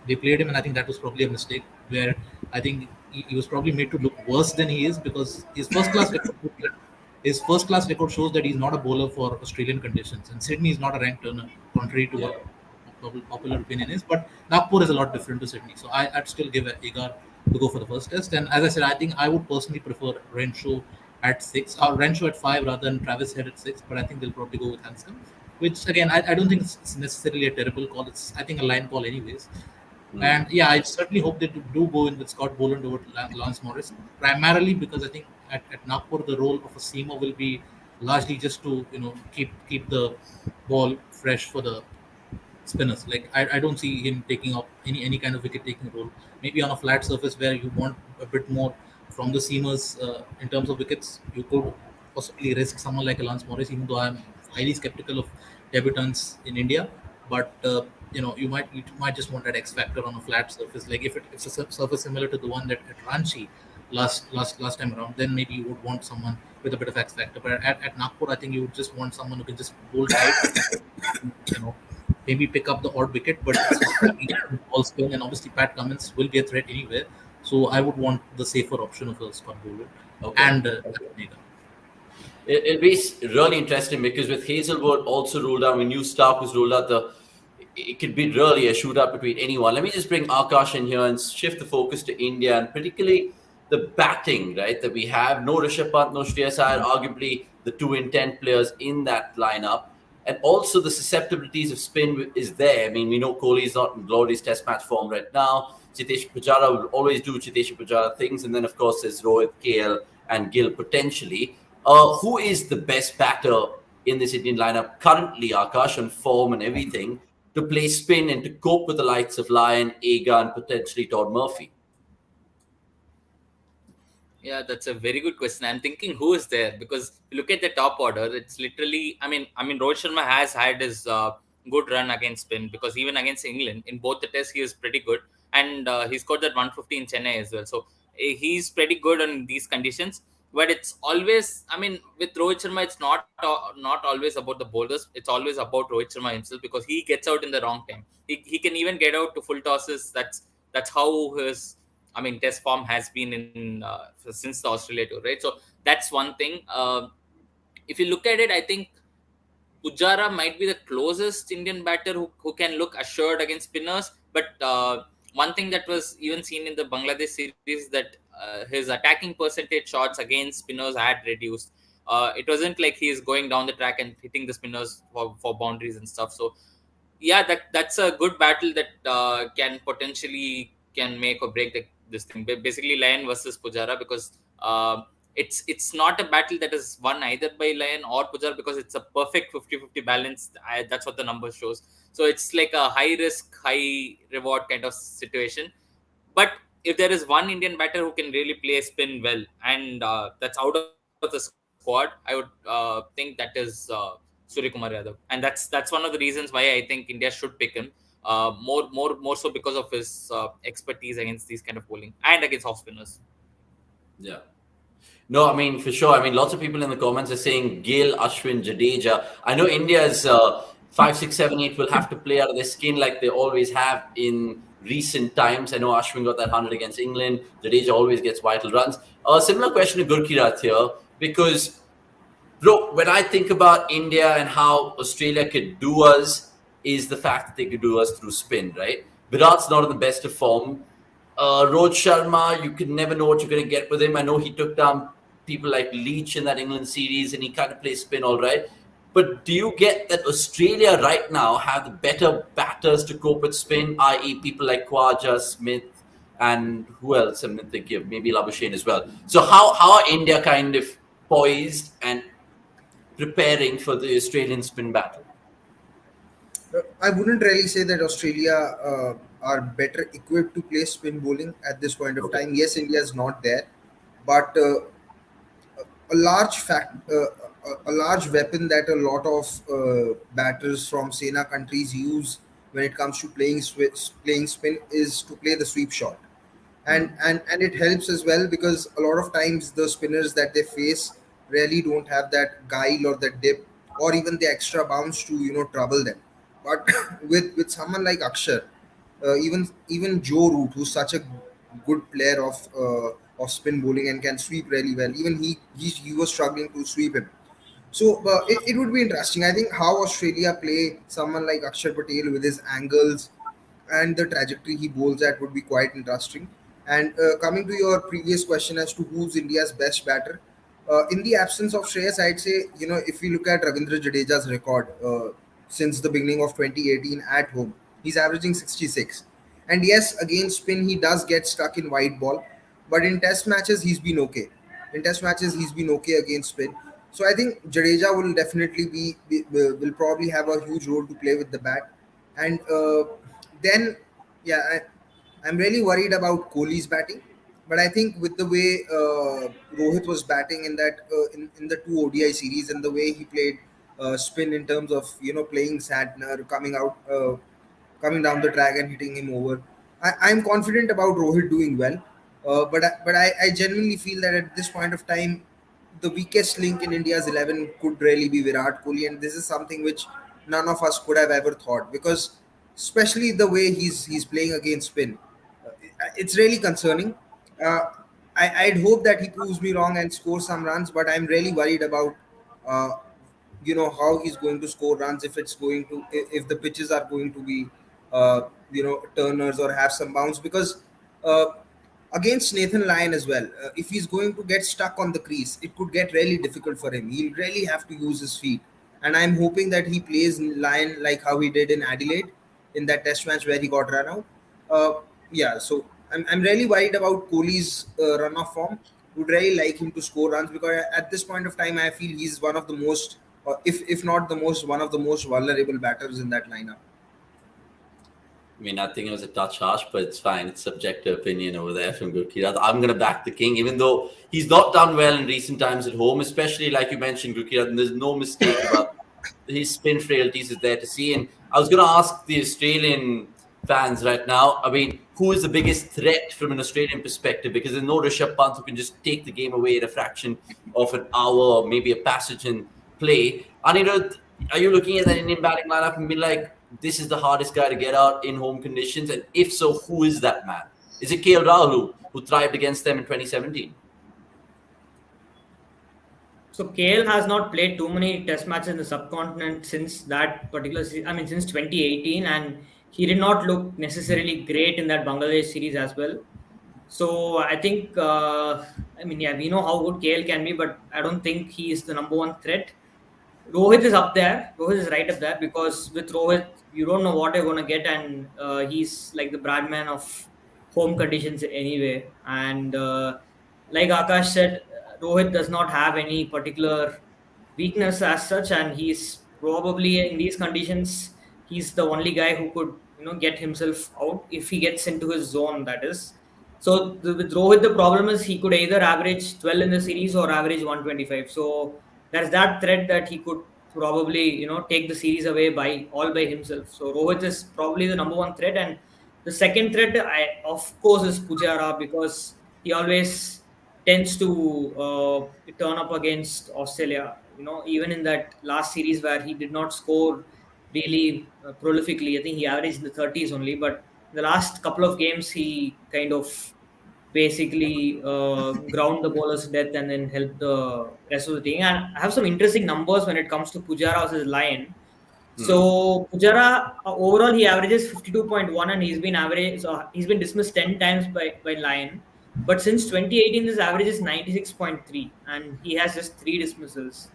they played him, and I think that was probably a mistake where I think he was probably made to look worse than he is because his first class record shows that he's not a bowler for Australian conditions, and Sydney is not a ranked turner, contrary to
Yeah.
what popular opinion is. But Nagpur is a lot different to Sydney, so I'd still give Agar to go for the first test. And as I said, I think I would personally prefer Renshaw at 6 or Renshaw at 5 rather than Travis Head at 6. But I think they'll probably go with Hanscom, which again I don't think it's necessarily a terrible call. It's I think a line call anyways. And yeah, I certainly hope they do go in with Scott Boland over Lance Morris, primarily because I think at Nagpur the role of a seamer will be largely just to keep the ball fresh for the spinners. Like I don't see him taking up any kind of wicket taking role. Maybe on a flat surface where you want a bit more from the seamers in terms of wickets, you could possibly risk someone like a Lance Morris, even though I'm highly skeptical of debutants in India. But you might just want that X factor on a flat surface. Like if it's a surface similar to the one that at Ranchi last time around, then maybe you would want someone with a bit of X factor. But at Nagpur, I think you would just want someone who can just bowl tight, you know, maybe pick up the odd wicket, but all spin. And obviously, Pat Cummins will be a threat anywhere. So I would want the safer option of a Scott Boland
Okay.
and
Okay. It'll be really interesting because with Hazelwood also ruled out, when New Stark was ruled out, it could be really a shootout between anyone. Let me just bring Akash in here and shift the focus to India and particularly the batting, right? That we have no Rishabh Pant, no Shreyas Iyer, arguably the 2 in 10 players in that lineup. And also the susceptibilities of spin is there. I mean, we know Kohli is not in glorious test match form right now. Chitesh Pujara will always do Chitesh Pujara things. And then, of course, there's Rohit, KL, and Gill potentially. Who is the best batter in this Indian lineup currently, Akash, on form and everything, to play spin and to cope with the likes of Lyon, Agar, and potentially Todd Murphy?
Yeah, that's a very good question. I'm thinking who is there because if you look at the top order. It's literally, Rohit Sharma has had his good run against spin because even against England in both the tests he was pretty good, and he scored that 150 in Chennai as well. So he's pretty good on these conditions. But it's always, with Rohit Sharma, it's not always about the boulders. It's always about Rohit Sharma himself because he gets out in the wrong time. He can even get out to full tosses. That's how his test form has been in since the Australia tour, right? So that's one thing. If you look at it, I think Pujara might be the closest Indian batter who can look assured against spinners. But one thing that was even seen in the Bangladesh series that his attacking percentage shots against spinners had reduced. It wasn't like he's going down the track and hitting the spinners for boundaries and stuff. So yeah, that's a good battle that can potentially can make or break this thing. Basically, Lion versus Pujara, because it's not a battle that is won either by Lion or Pujara, because it's a perfect 50-50 balance. That's what the number shows. So it's like a high risk, high reward kind of situation. But if there is one Indian batter who can really play spin well, and that's out of the squad, I would think that is Suryakumar Yadav, and that's one of the reasons why I think India should pick him. More so because of his expertise against these kind of bowling and against off spinners.
Yeah. No, I mean, for sure. I mean, lots of people in the comments are saying Gill, Ashwin, Jadeja. I know India's 5, 6, 7, 8 will have to play out of their skin like they always have in recent times. I know Ashwin got that 100 against England. Jadeja always gets vital runs. A similar question to Gurkirat here, because, bro, when I think about India and how Australia could do us, is the fact that they could do us through spin, right? Virat's not in the best of form. Rohit Sharma, you can never know what you're going to get with him. I know he took down people like Leach in that England series and he kind of plays spin all right. But do you get that Australia right now have the better batters to cope with spin, i.e. people like Khwaja, Smith, and who else I'm thinking of? Maybe Labuschagne as well. So how are India kind of poised and preparing for the Australian spin battle?
I wouldn't really say that Australia are better equipped to play spin bowling at this point of time. Yes, India is not there, but a large a large weapon that a lot of batters from Sena countries use when it comes to playing spin is to play the sweep shot, and it helps as well, because a lot of times the spinners that they face really don't have that guile or that dip or even the extra bounce to trouble them. But with someone like Akshar, even Joe Root, who's such a good player of spin bowling and can sweep really well, even he was struggling to sweep him. So it would be interesting. I think how Australia play someone like Akshar Patel with his angles and the trajectory he bowls at would be quite interesting. And coming to your previous question as to who's India's best batter, in the absence of Shreyas, I'd say, if we look at Ravindra Jadeja's record since the beginning of 2018 at home, he's averaging 66. And yes, against spin, he does get stuck in white ball, but in test matches, he's been okay. In test matches, he's been okay against spin. So I think Jadeja will definitely will probably have a huge role to play with the bat. And then, yeah, I'm really worried about Kohli's batting. But I think with the way Rohit was batting in that in the two ODI series, and the way he played spin in terms of playing Santner, coming down the track and hitting him over, I'm confident about Rohit doing well. But I genuinely feel that at this point of time, the weakest link in India's 11 could really be Virat Kohli, and this is something which none of us could have ever thought, because especially the way he's playing against spin, it's really concerning. Uh, I'd hope that he proves me wrong and scores some runs, but I'm really worried about uh, how he's going to score runs, if the pitches are going to be turners or have some bounce, because uh, against Nathan Lyon as well, if he's going to get stuck on the crease, it could get really difficult for him. He'll really have to use his feet, and I'm hoping that he plays Lyon like how he did in Adelaide in that test match where he got run out. uh, yeah, so I'm really worried about Kohli's run of form. Would really like him to score runs, because at this point of time, I feel he's one of the most, if not the most, one of the most vulnerable batters in that lineup.
I mean, I think it was a touch harsh, but it's fine. It's subjective opinion over there from Gurkirat. I'm going to back the king, even though he's not done well in recent times at home, especially like you mentioned, Gurkirat, and there's no mistake about his spin frailties is there to see. And I was going to ask the Australian fans right now, I mean, who is the biggest threat from an Australian perspective? Because there's no Rishabh Pant who can just take the game away in a fraction of an hour or maybe a passage in play. Anirudh, are you looking at that Indian batting lineup and be like, this is the hardest guy to get out in home conditions? And if so, who is that man? Is it KL Rahul who thrived against them in 2017?
So KL has not played too many test matches in the subcontinent since that particular I mean since 2018, and he did not look necessarily great in that Bangladesh series as well. So I think I mean yeah, we know how good KL can be, but I don't think he is the number one threat. Rohit is up there. Rohit is right up there because with Rohit, you don't know what you're going to get, and he's like the Bradman of home conditions anyway. And like Akash said, Rohit does not have any particular weakness as such, and he's probably in these conditions, he's the only guy who could get himself out if he gets into his zone. That is. So with Rohit, the problem is he could either average 12 in the series or average 125. So there's that threat that he could probably take the series away by all by himself. So Rohit is probably the number one threat, and the second threat, of course, is Pujara because he always tends to turn up against Australia. Even in that last series where he did not score really prolifically, I think he averaged in the 30s only, but the last couple of games he kind of basically ground the bowlers to death and then help the rest of the team. And I have some interesting numbers when it comes to Pujara versus Lyon. So Pujara overall he averages 52.1 and he's been dismissed 10 times by Lyon. But since 2018 his average is 96.3 and he has just 3 dismissals.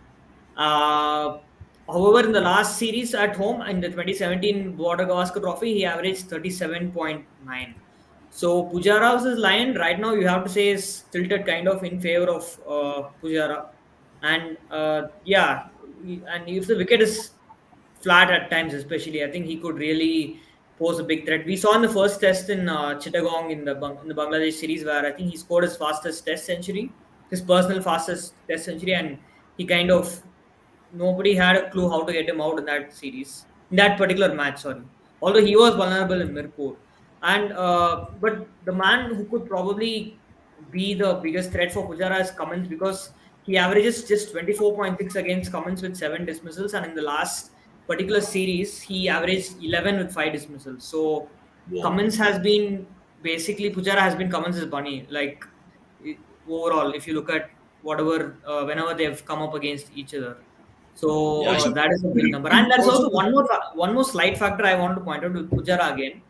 Uh, However, in the last series at home in the 2017 Border-Gavaskar Trophy, he averaged 37.9. So Pujara versus Lyon right now you have to say is tilted kind of in favor of Pujara, and yeah, and if the wicket is flat at times, especially, I think he could really pose a big threat. We saw in the first test in Chittagong in the Bangladesh series where I think he scored his fastest test century, his personal fastest test century, and he kind of nobody had a clue how to get him out in that series, in that particular match. Sorry, although he was vulnerable in Mirpur, and but the man who could probably be the biggest threat for Pujara is Cummins because he averages just 24.6 against Cummins with 7 dismissals, and in the last particular series he averaged 11 with 5 dismissals. So Cummins has been basically Pujara has been Cummins' bunny. Like overall, if you look at whatever whenever they've come up against each other. So that is a big number. And there's also one more slight factor I want to point out with Pujara again.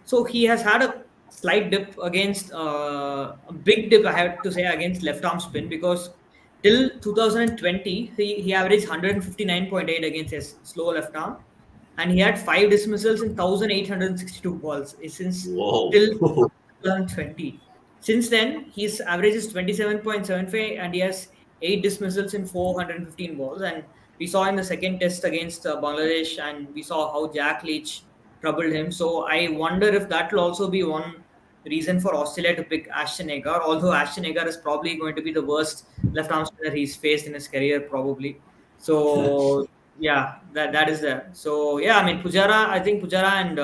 So he has had a slight dip against a big dip, I have to say, against left arm spin because till 2020 he averaged 159.8 against his slow left arm, and he had 5 dismissals in 1,862 balls since till 2020. Since then, his average is 27.75 and he has 8 dismissals in 415 balls. And we saw in the second test against Bangladesh, and we saw how Jack Leach troubled him. So I wonder if that will also be one reason for Australia to pick Ashton Agar, although Ashton Agar is probably going to be the worst left arm spinner he's faced in his career, probably. So yeah, that is there. So yeah, I mean I think Pujara and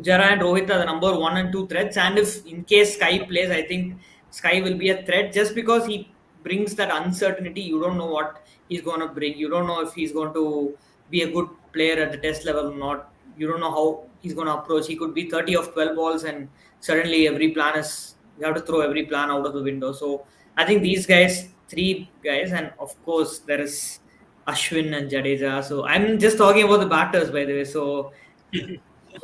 Rohit are the number 1 and 2 threats. And if in case Sky plays, I think Sky will be a threat just because he brings that uncertainty. You don't know what he's going to bring. You don't know if he's going to be a good player at the test level or not. You don't know how he's going to approach. He could be 30 of 12 balls and suddenly you have to throw every plan out of the window. So I think these guys, 3 guys, and of course there is Ashwin and Jadeja. So I'm just talking about the batters, by the way. So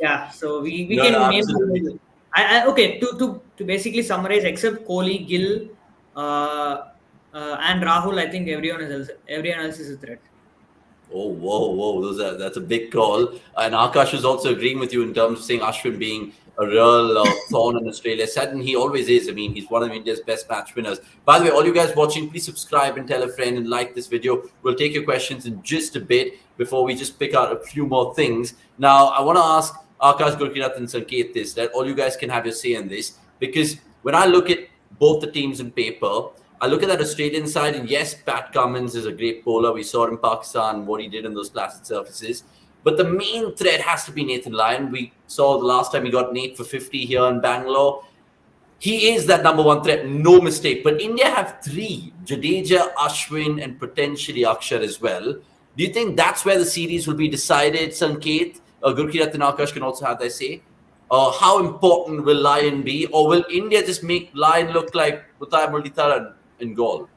yeah, so we can name. Okay, to basically summarize, except Kohli, Gill, and Rahul, I think everyone else is a threat.
Oh, whoa! That's a big call. And Akash is also agreeing with you in terms of saying Ashwin being a real thorn in Australia's side, and he always is. I mean, he's one of India's best match winners. By the way, all you guys watching, please subscribe and tell a friend and like this video. We'll take your questions in just a bit before we just pick out a few more things. Now, I want to ask Akash, Gurkirat, and Sanket this, that all you guys can have your say in this, because when I look at both the teams in paper, I look at that Australian side, and yes, Pat Cummins is a great bowler. We saw in Pakistan what he did in those placid surfaces. But the main threat has to be Nathan Lyon. We saw the last time he got Nate for 50 here in Bangalore. He is that number 1 threat, no mistake. But India have 3, Jadeja, Ashwin, and potentially Akshar as well. Do you think that's where the series will be decided, Sanket? Gurkirat and Akash can also have their say. How important will Lyon be? Or will India just make Lyon look like Utai Muralitharan in goal?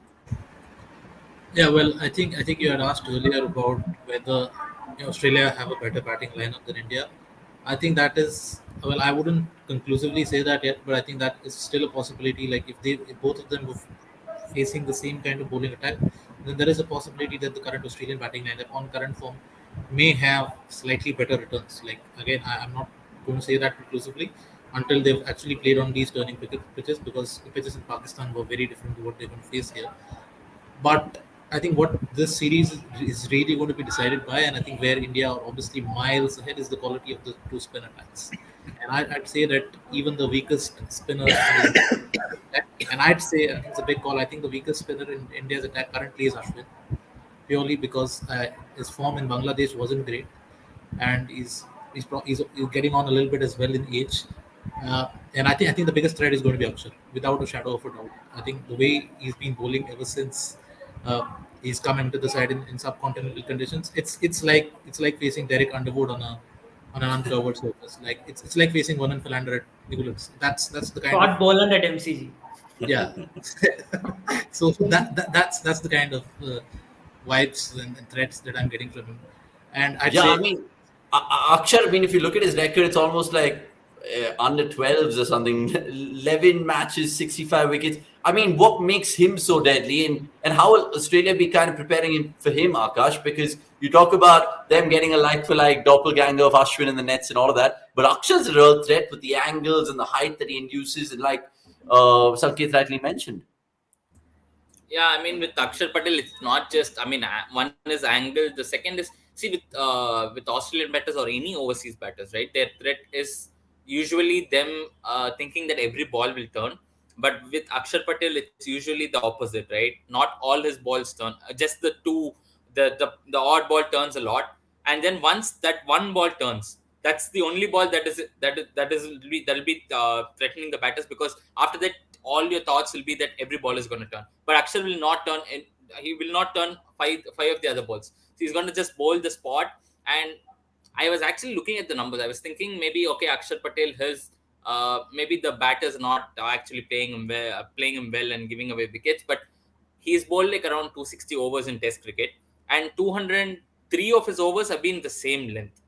Yeah, well, I think you had asked earlier about whether Australia have a better batting lineup than India. I think that is, well, I wouldn't conclusively say that yet, but I think that is still a possibility. Like if both of them were facing the same kind of bowling attack, then there is a possibility that the current Australian batting lineup on current form may have slightly better returns. Like again, I'm not going to say that conclusively until they've actually played on these turning pitches, because the pitches in Pakistan were very different to what they're going to face here. But I think what this series is really going to be decided by, and I think where India are obviously miles ahead, is the quality of the two spin attacks. And I'd say that even the weakest spinners in the attack, and I'd say, I think it's a big call, I think the weakest spinner in India's attack currently is Ashwin, purely because his form in Bangladesh wasn't great, and he's getting on a little bit as well in age. And I think the biggest threat is going to be Akshar, without a shadow of a doubt. I think the way he's been bowling ever since uh, he's come into the side in subcontinental conditions, it's like facing Derek Underwood on an uncovered surface. Like it's like facing Vernon Philander at Newlands. That's the kind of,
Scott Boland at MCG.
yeah. So that's the kind of vibes and threats that I'm getting from him. And I'd
Yeah, I
say,
mean, Akshar, I mean, if you look at his record, it's almost like under 12s or something. 11 matches, 65 wickets. I mean, what makes him so deadly, and how will Australia be kind of preparing him for him, Akash? Because you talk about them getting a like for like doppelganger of Ashwin in the nets and all of that, but Akshar's a real threat with the angles and the height that he induces, and like Sanket rightly mentioned.
Yeah, I mean with Akshar Patel, it's not just. I mean, one is angle. The second is, see, with Australian batters or any overseas batters, right? Their threat is usually them thinking that every ball will turn. But with Akshar Patel, it's usually the opposite, right? Not all his balls turn. Just the two, the odd ball turns a lot, and then once that one ball turns, that's the only ball that will be threatening the batters, because after that all your thoughts will be that every ball is going to turn. But Akshar will not turn, and he will not turn five of the other balls. So he's going to just bowl the spot. And I was actually looking at the numbers. I was thinking maybe, okay, Akshar Patel, his maybe the batters not actually playing him well and giving away wickets, but he's bowled like around 260 overs in Test cricket, and 203 of his overs have been the same length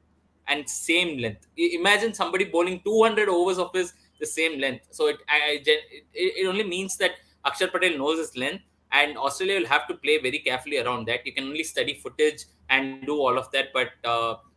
and same length. Imagine somebody bowling 200 overs of his the same length. So it only means that Akshar Patel knows his length, and Australia will have to play very carefully around that. You can only study footage and do all of that, but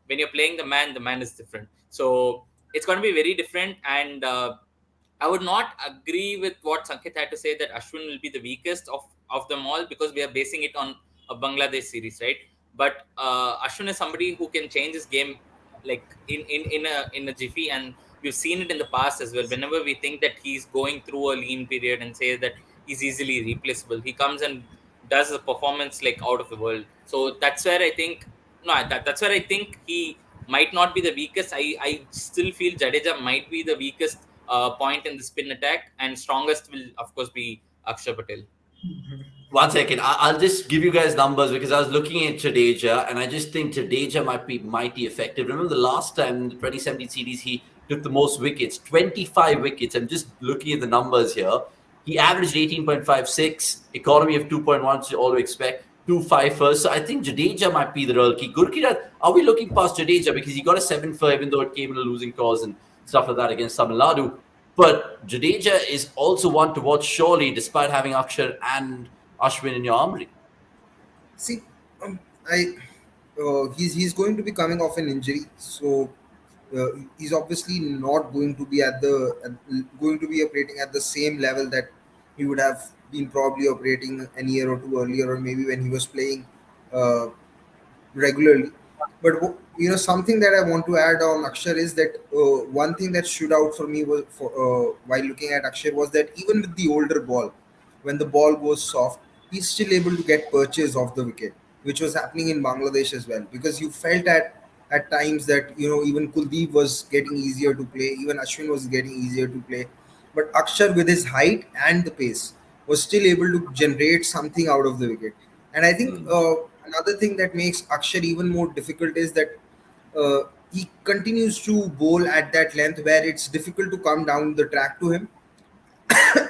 when you're playing the man is different. So it's going to be very different. And I would not agree with what Sanket had to say that Ashwin will be the weakest of them all, because we are basing it on a Bangladesh series, right? But Ashwin is somebody who can change his game like in a jiffy, and we've seen it in the past as well. Whenever we think that he's going through a lean period and say that he's easily replaceable, he comes and does a performance like out of the world. So that's where I think no that's where I think he might not be the weakest. I still feel Jadeja might be the weakest point in the spin attack, and strongest will of course be Akshar Patel.
One second, I'll just give you guys numbers because I was looking at Jadeja and I just think Jadeja might be mighty effective. Remember the last time in the 2017 series he took the most wickets, 25 wickets. I'm just looking at the numbers here. He averaged 18.56, economy of 2.1, which you all expect, 2 5 first. So I think Jadeja might be the real key. Gurkira, are we looking past Jadeja because he got a 7 for, even though it came in a losing cause and stuff like that against Tamil Nadu? But Jadeja is also one to watch, surely, despite having Akshar and Ashwin in your armory.
See, I he's going to be coming off an injury, so he's obviously not going to be going to be operating at the same level that he would have been probably operating a year or two earlier, or maybe when he was playing uh, regularly. But something that I want to add on Akshar is that one thing that stood out for me while looking at Akshar was that even with the older ball, when the ball goes soft, he's still able to get purchase off the wicket, which was happening in Bangladesh as well. Because you felt at times that even Kuldeep was getting easier to play, even Ashwin was getting easier to play, but Akshar with his height and the pace was still able to generate something out of the wicket. And I think another thing that makes Akshar even more difficult is that he continues to bowl at that length where it's difficult to come down the track to him,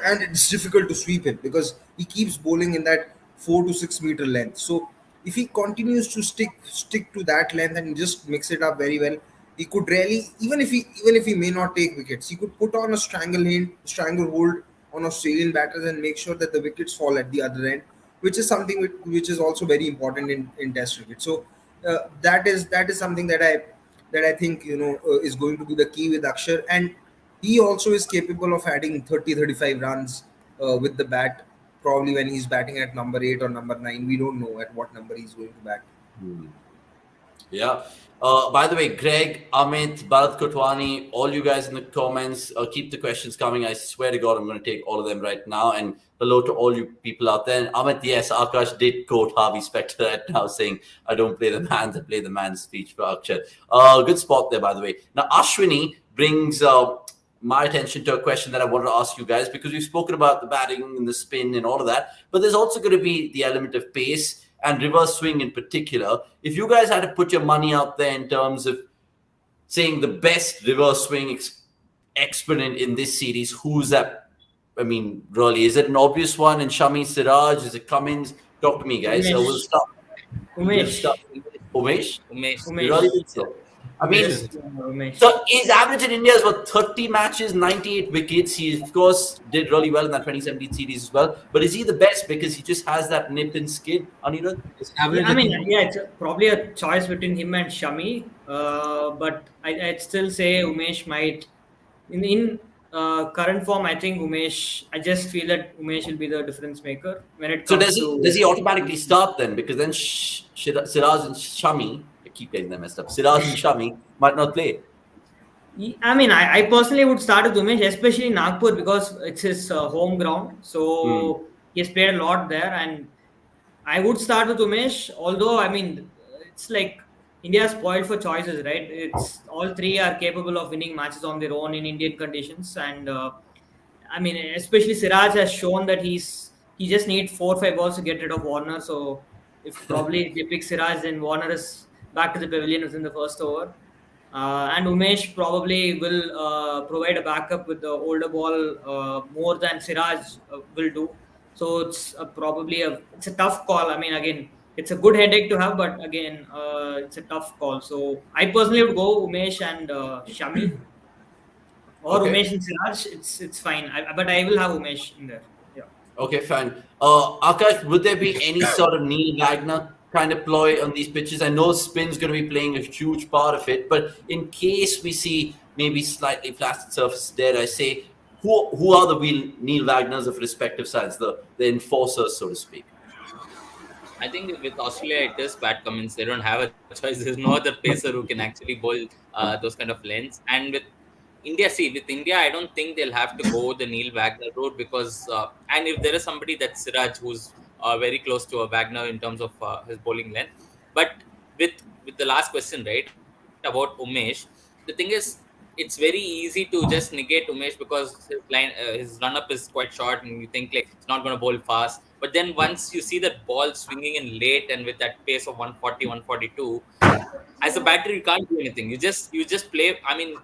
and it's difficult to sweep him because he keeps bowling in that 4 to 6 meter length. So if he continues to stick to that length and just mix it up very well, he could really, even if he may not take wickets, he could put on a stranglehold on Australian batters and make sure that the wickets fall at the other end, which is something which is also very important in Test cricket. So that is something that I think is going to be the key with Akshar, and he also is capable of adding 30-35 runs with the bat. Probably when he's batting at number 8 or number 9, we don't know at what number he's going to bat.
Yeah. By the way, Greg, Amit, Bharat Kotwani, all you guys in the comments, keep the questions coming. I swear to God, I'm going to take all of them right now. And hello to all you people out there. And Amit, yes, Akash did quote Harvey Specter right now saying, I don't play the man, I play the man's speech for Akshar. Good spot there, by the way. Now, Ashwini brings my attention to a question that I wanted to ask you guys, because we've spoken about the batting and the spin and all of that. But there's also going to be the element of pace and reverse swing in particular. If you guys had to put your money out there in terms of saying the best reverse swing exponent in this series, who's that? I mean, really, is it an obvious one in Shami, Siraj? Is it Cummins? Talk to me, guys. So we'll start.
Umesh.
Umesh?
Umesh.
You really think so? I mean,
Umesh.
so his average in India is what, 30 matches, 98 wickets. He, of course, did really well in that 2017 series as well. But is he the best because he just has that nip and skin, Anirudh?
It's probably a choice between him and Shami. But I'd still say Umesh might. In current form, I think Umesh. I just feel that Umesh will be the difference maker when it
So
comes
does he automatically start then? Because then Siraj and Shami, I keep getting them messed up. Siraj and Shami might not play.
I personally would start with Umesh, especially Nagpur, because it's his home ground. So he has played a lot there, and I would start with Umesh. Although it's like India is spoiled for choices, right? It's all three are capable of winning matches on their own in Indian conditions, and especially Siraj has shown that he just needs 4 or 5 balls to get rid of Warner. So if probably they pick Siraj, then Warner is back to the pavilion within the first over. And Umesh probably will provide a backup with the older ball more than Siraj will do. So it's it's a tough call. Again, it's a good headache to have, but again, it's a tough call. So I personally would go Umesh and Shami, or
Okay.
Umesh and Siraj. It's fine. But I will have Umesh in there. Yeah.
Okay, fine. Akash, would there be any sort of Neil Wagner kind of ploy on these pitches? I know spin's going to be playing a huge part of it, but in case we see maybe slightly flaccid surfaces, dare I say, who are the Neil Wagners of respective sides, the enforcers, so to speak?
I think with Australia, it is Pat Cummins. They don't have a choice. There's no other pacer who can actually bowl those kind of lengths. And with India, I don't think they'll have to go the Neil Wagner route, because and if there is somebody that's Siraj who's very close to a Wagner in terms of his bowling length. But with the last question, right, about Umesh, the thing is, it's very easy to just negate Umesh because his run up is quite short, and you think like he's not going to bowl fast. But then once you see that ball swinging in late and with that pace of 140, 142, as a batter you can't do anything. You just play.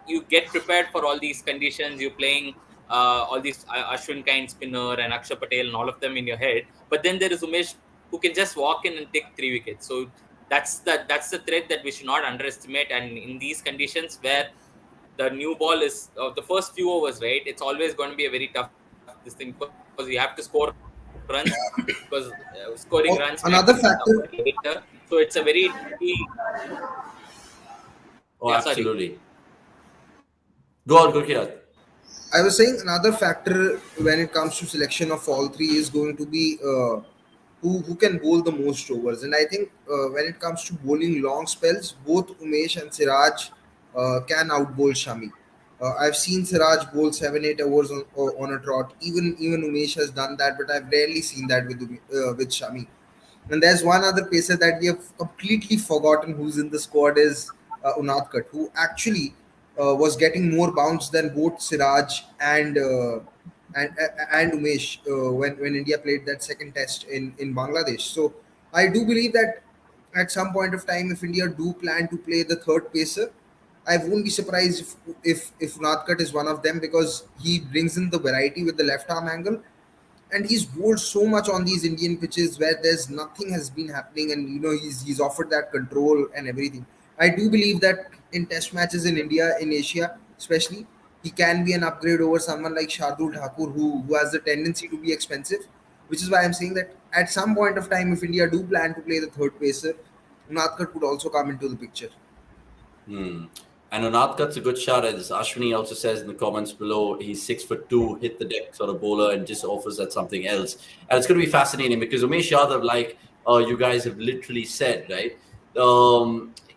You get prepared for all these conditions. You're playing all these Ashwin kind spinner and Akshar Patel and all of them in your head. But then there is Umesh who can just walk in and take 3 wickets. So that's the threat that we should not underestimate. And in these conditions where the new ball is the first few overs, right, it's always going to be a very tough this thing, because you have to score runs, because scoring runs
Another
might
factor.
come later. So it's a very tricky.
Oh,
Yeah,
absolutely. Go on, Gurkirat.
I was saying another factor when it comes to selection of all three is going to be who can bowl the most overs. And I think when it comes to bowling long spells, both Umesh and Siraj can outbowl Shami. I've seen Siraj bowl 7-8 overs on a trot. Even Umesh has done that, but I've rarely seen that with Shami. And there's one other pacer that we have completely forgotten who's in the squad is Unadkat, who actually was getting more bounce than both Siraj and Umesh when India played that second test in Bangladesh. So I do believe that at some point of time, if India do plan to play the third pacer, I won't be surprised if Unadkat is one of them, because he brings in the variety with the left arm angle. and he's bowled so much on these Indian pitches where there's nothing has been happening, and he's offered that control and everything. I do believe that in Test matches in India, in Asia especially, he can be an upgrade over someone like Shardul Thakur, who has the tendency to be expensive. Which is why I'm saying that at some point of time, if India do plan to play the third pacer, Unadkat could also come into the picture.
Hmm. And Unatkat's a good shot. As Ashwini also says in the comments below, he's 6'2", hit the deck sort of bowler, and just offers that something else. And it's going to be fascinating because Umesh Yadav, like you guys have literally said, right?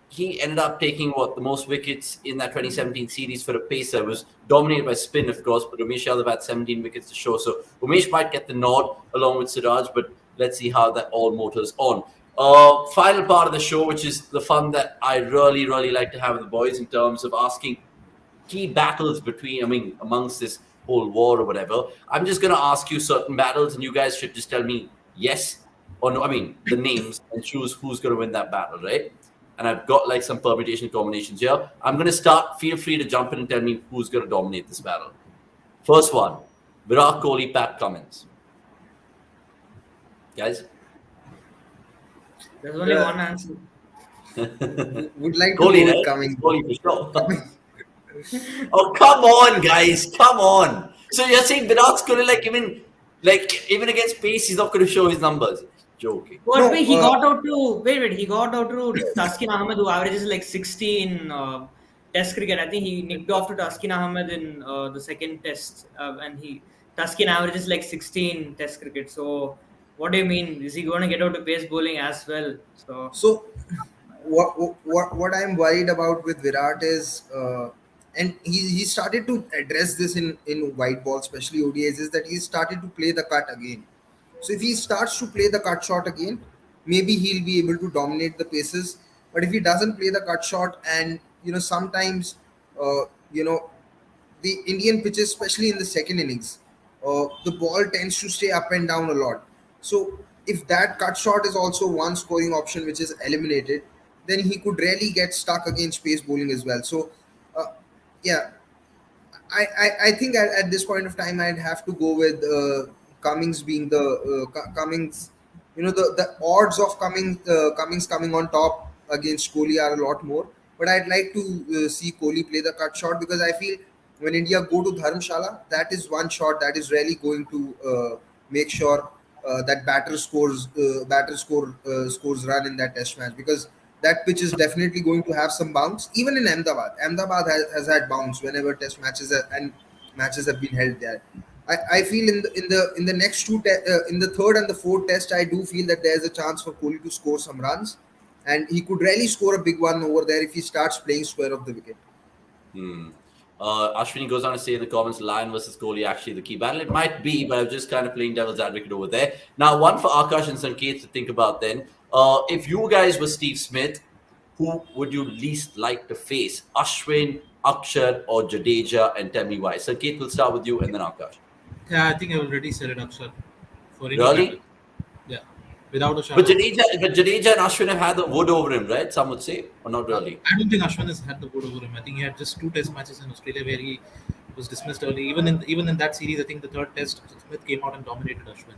He ended up taking the most wickets in that 2017 series for a pacer. It was dominated by spin, of course, but Umesh Yadav had 17 wickets to show. So Umesh might get the nod along with Siraj, but let's see how that all motors on. Final part of the show, which is the fun that I really, really like to have with the boys in terms of asking key battles amongst this whole war or whatever. I'm just going to ask you certain battles, and you guys should just tell me yes or no. The names, and choose who's going to win that battle, right? And I've got like some permutation combinations here. I'm going to start. Feel free to jump in and tell me who's going to dominate this battle. First one, Virat Kohli, Pat Cummins. Guys?
There's only one answer.
Would like to
Kohli,
go
right?
with Cummings.
Kohli for sure. Oh, come on, guys. Come on. So you're saying Virat's going to even against pace, he's not going to show his numbers. Joking.
But
No,
wait, he got out to he got out to Taskin Ahmed, who averages like 60 in Test cricket. I think he nicked off to Taskin Ahmed in the second Test, and Taskin averages like 16 Test cricket. So what do you mean? Is he going to get out to pace bowling as well?
So what I'm worried about with Virat is, and he started to address this in white ball, especially ODIs, is that he started to play the cut again. So if he starts to play the cut shot again, maybe he'll be able to dominate the paces. But if he doesn't play the cut shot, and sometimes, uh, you know the Indian pitches, especially in the second innings, the ball tends to stay up and down a lot. So if that cut shot is also one scoring option which is eliminated, then he could really get stuck against pace bowling as well. So uh, yeah, I think at this point of time I'd have to go with Cummings being the Cummings. The odds of Cummings coming on top against Kohli are a lot more. But I'd like to see Kohli play the cut shot, because I feel when India go to Dharamshala, that is one shot that is really going to make sure that scores run in that Test match, because that pitch is definitely going to have some bounce. Even in Ahmedabad, has had bounce whenever Test matches and matches have been held there. I feel in the next in the third and the fourth Test, I do feel that there's a chance for Kohli to score some runs, and he could really score a big one over there if he starts playing square of the wicket.
Ashwini goes on to say in the comments, Lion versus Kohli actually the key battle. It might be, but I'm just kind of playing devil's advocate over there. Now, one for Akash and Sanket to think about then. If you guys were Steve Smith, who would you least like to face? Ashwin, Akshar, or Jadeja? And tell me why. Sanket, will start with you and then Akash.
Yeah, I think I already said it, Akshar. For any
Really?
battle. Yeah, without a shadow.
But Jadeja and Ashwin have had the wood over him, right? Some would say, or not really.
I don't think Ashwin has had the board over him. I think he had just 2 Test matches in Australia where he was dismissed early. Even in that series, I think the third Test, Smith came out and dominated Ashwin.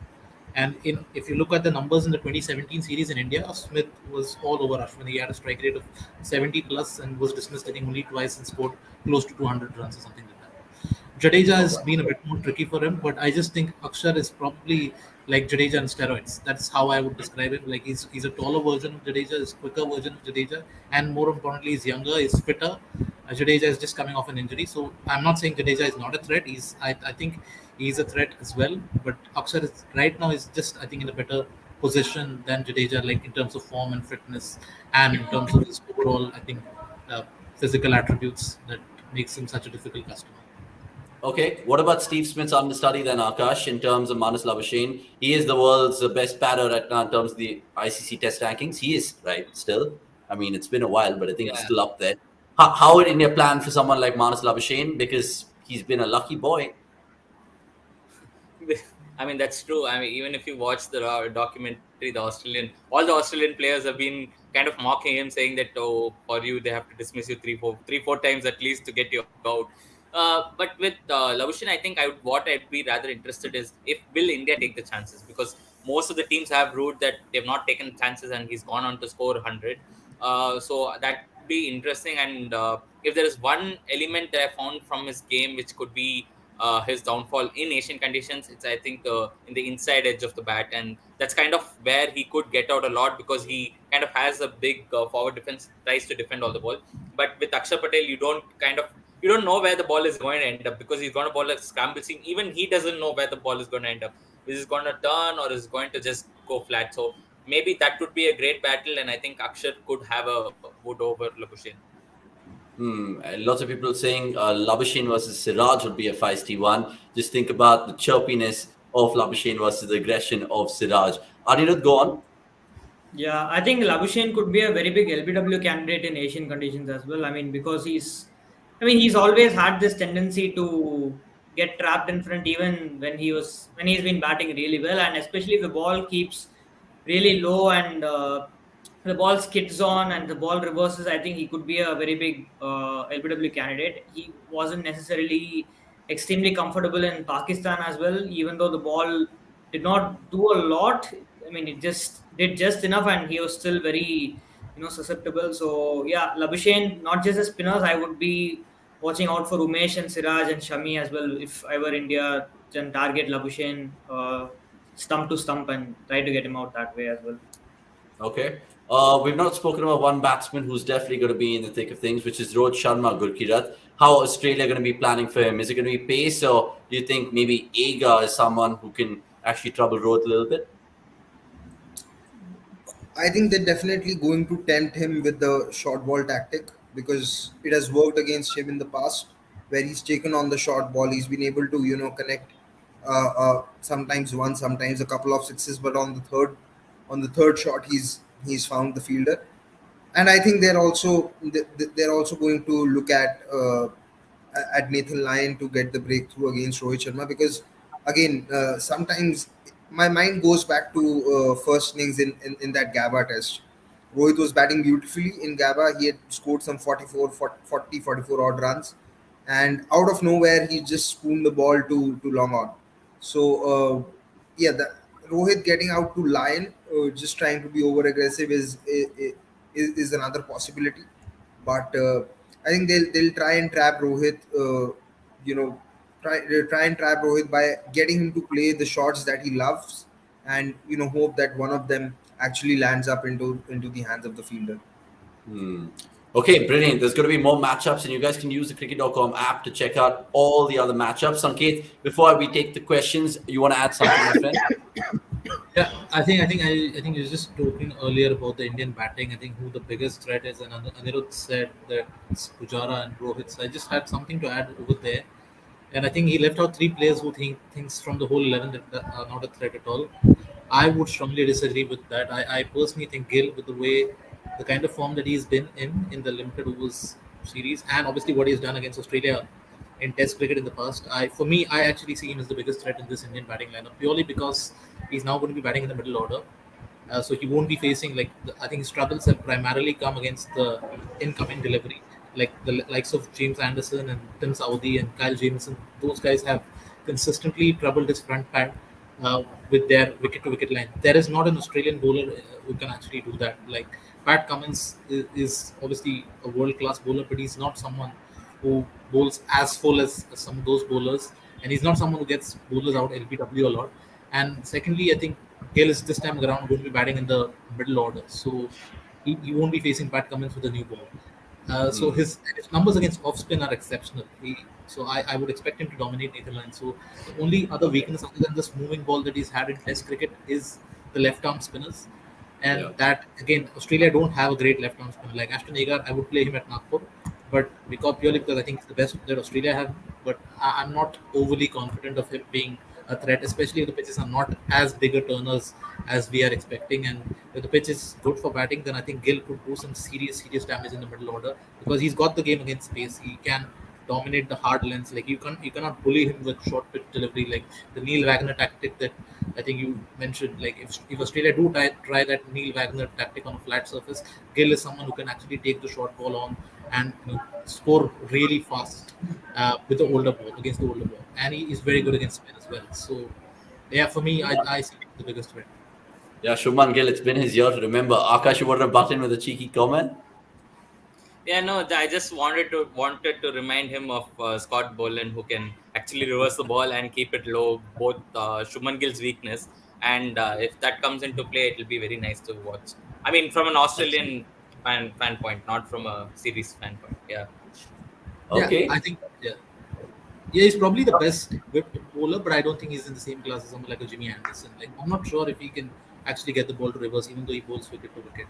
And if you look at the numbers in the 2017 series in India, Smith was all over Ashwin. He had a strike rate of 70 plus and was dismissed, I think, only twice and scored close to 200 runs or something like that. Jadeja has been a bit more tricky for him, but I just think Akshar is probably like Jadeja on steroids. That's how I would describe him. Like he's a taller version of Jadeja, is quicker version of Jadeja, and more importantly, he's younger, he's fitter. Jadeja is just coming off an injury, so I'm not saying Jadeja is not a threat. I think he's a threat as well, but Akshar is right now is just, I think, in a better position than Jadeja, like in terms of form and fitness, and in terms of his overall, I think, physical attributes that makes him such a difficult customer.
Okay, what about Steve Smith's understudy then, Akash, in terms of Marnus Labuschagne? He is the world's best batter right now in terms of the ICC Test rankings. He is, right, still. I mean, it's been a while, but I think it's still up there. How would India plan for someone like Marnus Labuschagne? Because he's been a lucky boy.
I mean, that's true. I mean, even if you watch the documentary, all the Australian players have been kind of mocking him, saying that, oh, for you, they have to dismiss you three, four times at least to get you out. But with Labuschagne, I think what I'd be rather interested is if will India take the chances, because most of the teams have ruled that they've not taken chances and he's gone on to score 100. So that be interesting. And if there is one element that I found from his game which could be his downfall in Asian conditions, it's I think in the inside edge of the bat, and that's kind of where he could get out a lot, because he kind of has a big forward defense, tries to defend all the ball. But with Akshar Patel, you don't know where the ball is going to end up, because he's going to ball a scramble seam. Even he doesn't know where the ball is going to end up. Is it going to turn or is it going to just go flat? So maybe that would be a great battle, and I think Akshar could have a wood over Labuschagne.
Lots of people saying Labuschagne versus Siraj would be a feisty one. Just think about the chirpiness of Labuschagne versus the aggression of Siraj. Anirudh, go on.
Yeah, I think Labuschagne could be a very big LBW candidate in Asian conditions as well. I mean, because he's always had this tendency to get trapped in front, even when he's been batting really well, and especially if the ball keeps really low and the ball skids on and the ball reverses. I think he could be a very big LBW candidate. He wasn't necessarily extremely comfortable in Pakistan as well, even though the ball did not do a lot. I mean, it just did just enough, and he was still very, susceptible. So yeah, Labuschagne, not just the spinners. I would be watching out for Umesh and Siraj and Shami as well. If I were India, then target Labuschagne stump to stump and try to get him out that way as well.
Okay. We've not spoken about one batsman who's definitely going to be in the thick of things, which is Rohit Sharma Gurkirat. How Australia going to be planning for him? Is it going to be pace, or do you think maybe Agar is someone who can actually trouble Rohit a little bit?
I think they're definitely going to tempt him with the short ball tactic because it has worked against him in the past, where he's taken on the short ball. He's been able to, connect sometimes one, sometimes a couple of sixes, but on the third shot, he's found the fielder. And I think they're also going to look at Nathan Lyon to get the breakthrough against Rohit Sharma because again sometimes my mind goes back to first innings in that Gabba test. Rohit was batting beautifully in Gabba. He had scored some 44 odd runs, and out of nowhere he just spooned the ball to long on. So yeah, Rohit getting out to Lyon, just trying to be over aggressive is another possibility. But I think they'll try and trap Rohit. You know, try and trap Rohit by getting him to play the shots that he loves, and hope that one of them actually lands up into the hands of the fielder.
Okay, brilliant. There's going to be more matchups, and you guys can use the cricket.com app to check out all the other matchups. Sanket, before we take the questions, you want to add something, my friend?
Yeah, I think you were just talking earlier about the Indian batting. I think who the biggest threat is, and Anirudh said that it's Pujara and Rohit. So I just had something to add over there, and I think he left out three players who thinks from the whole 11 that are not a threat at all. I would strongly disagree with that. I personally think Gill, with the kind of form that he's been in the limited overs series, and obviously what he's done against Australia in Test cricket in the past, for me, I actually see him as the biggest threat in this Indian batting lineup purely because he's now going to be batting in the middle order. So he won't be facing I think his troubles have primarily come against the incoming delivery, like the likes of James Anderson and Tim Southee and Kyle Jamieson. Those guys have consistently troubled his front pad with their wicket-to-wicket line. There is not an Australian bowler who can actually do that. Like Pat Cummins is obviously a world-class bowler, but he's not someone who bowls as full as some of those bowlers, and he's not someone who gets bowlers out LBW a lot. And secondly, I think Gill is this time around going to be batting in the middle order, so he won't be facing Pat Cummins with a new ball. So his numbers against off spin are exceptional. So I would expect him to dominate Nathan Lyon. So the only other weakness other than this moving ball that he's had in Test cricket is the left arm spinners. And that again, Australia don't have a great left arm spinner like Ashton Agar. I would play him at Nagpur, but purely because I think it's the best that Australia have. But I'm not overly confident of him being a threat, especially if the pitches are not as big a turners as we are expecting. And if the pitch is good for batting, then I think Gill could do some serious damage in the middle order because he's got the game against pace. He can dominate the hard lengths. Like you cannot bully him with short pitch delivery, like the Neil Wagner tactic that I think you mentioned. Like if Australia do try that Neil Wagner tactic on a flat surface, Gill is someone who can actually take the short ball on and score really fast with the older ball against the older ball, and he is very good against spin as well. So yeah, for me, I see the biggest threat.
Yeah, Shubman Gill, it's been his year to remember. Akash, you wanted to butt in with a cheeky comment?
Yeah, no, I just wanted to remind him of Scott Boland, who can actually reverse the ball and keep it low. Both Shubman Gill's weakness, and if that comes into play, it will be very nice to watch. I mean, from an
Excellent.
Australian fan point, not from a series fan point. Yeah.
Yeah, I
Okay.
think yeah, he's probably the best whipped bowler, but I don't think he's in the same class as someone like a Jimmy Anderson. Like I'm not sure if he can actually get the ball to reverse, even though he bowls wicket to wicket.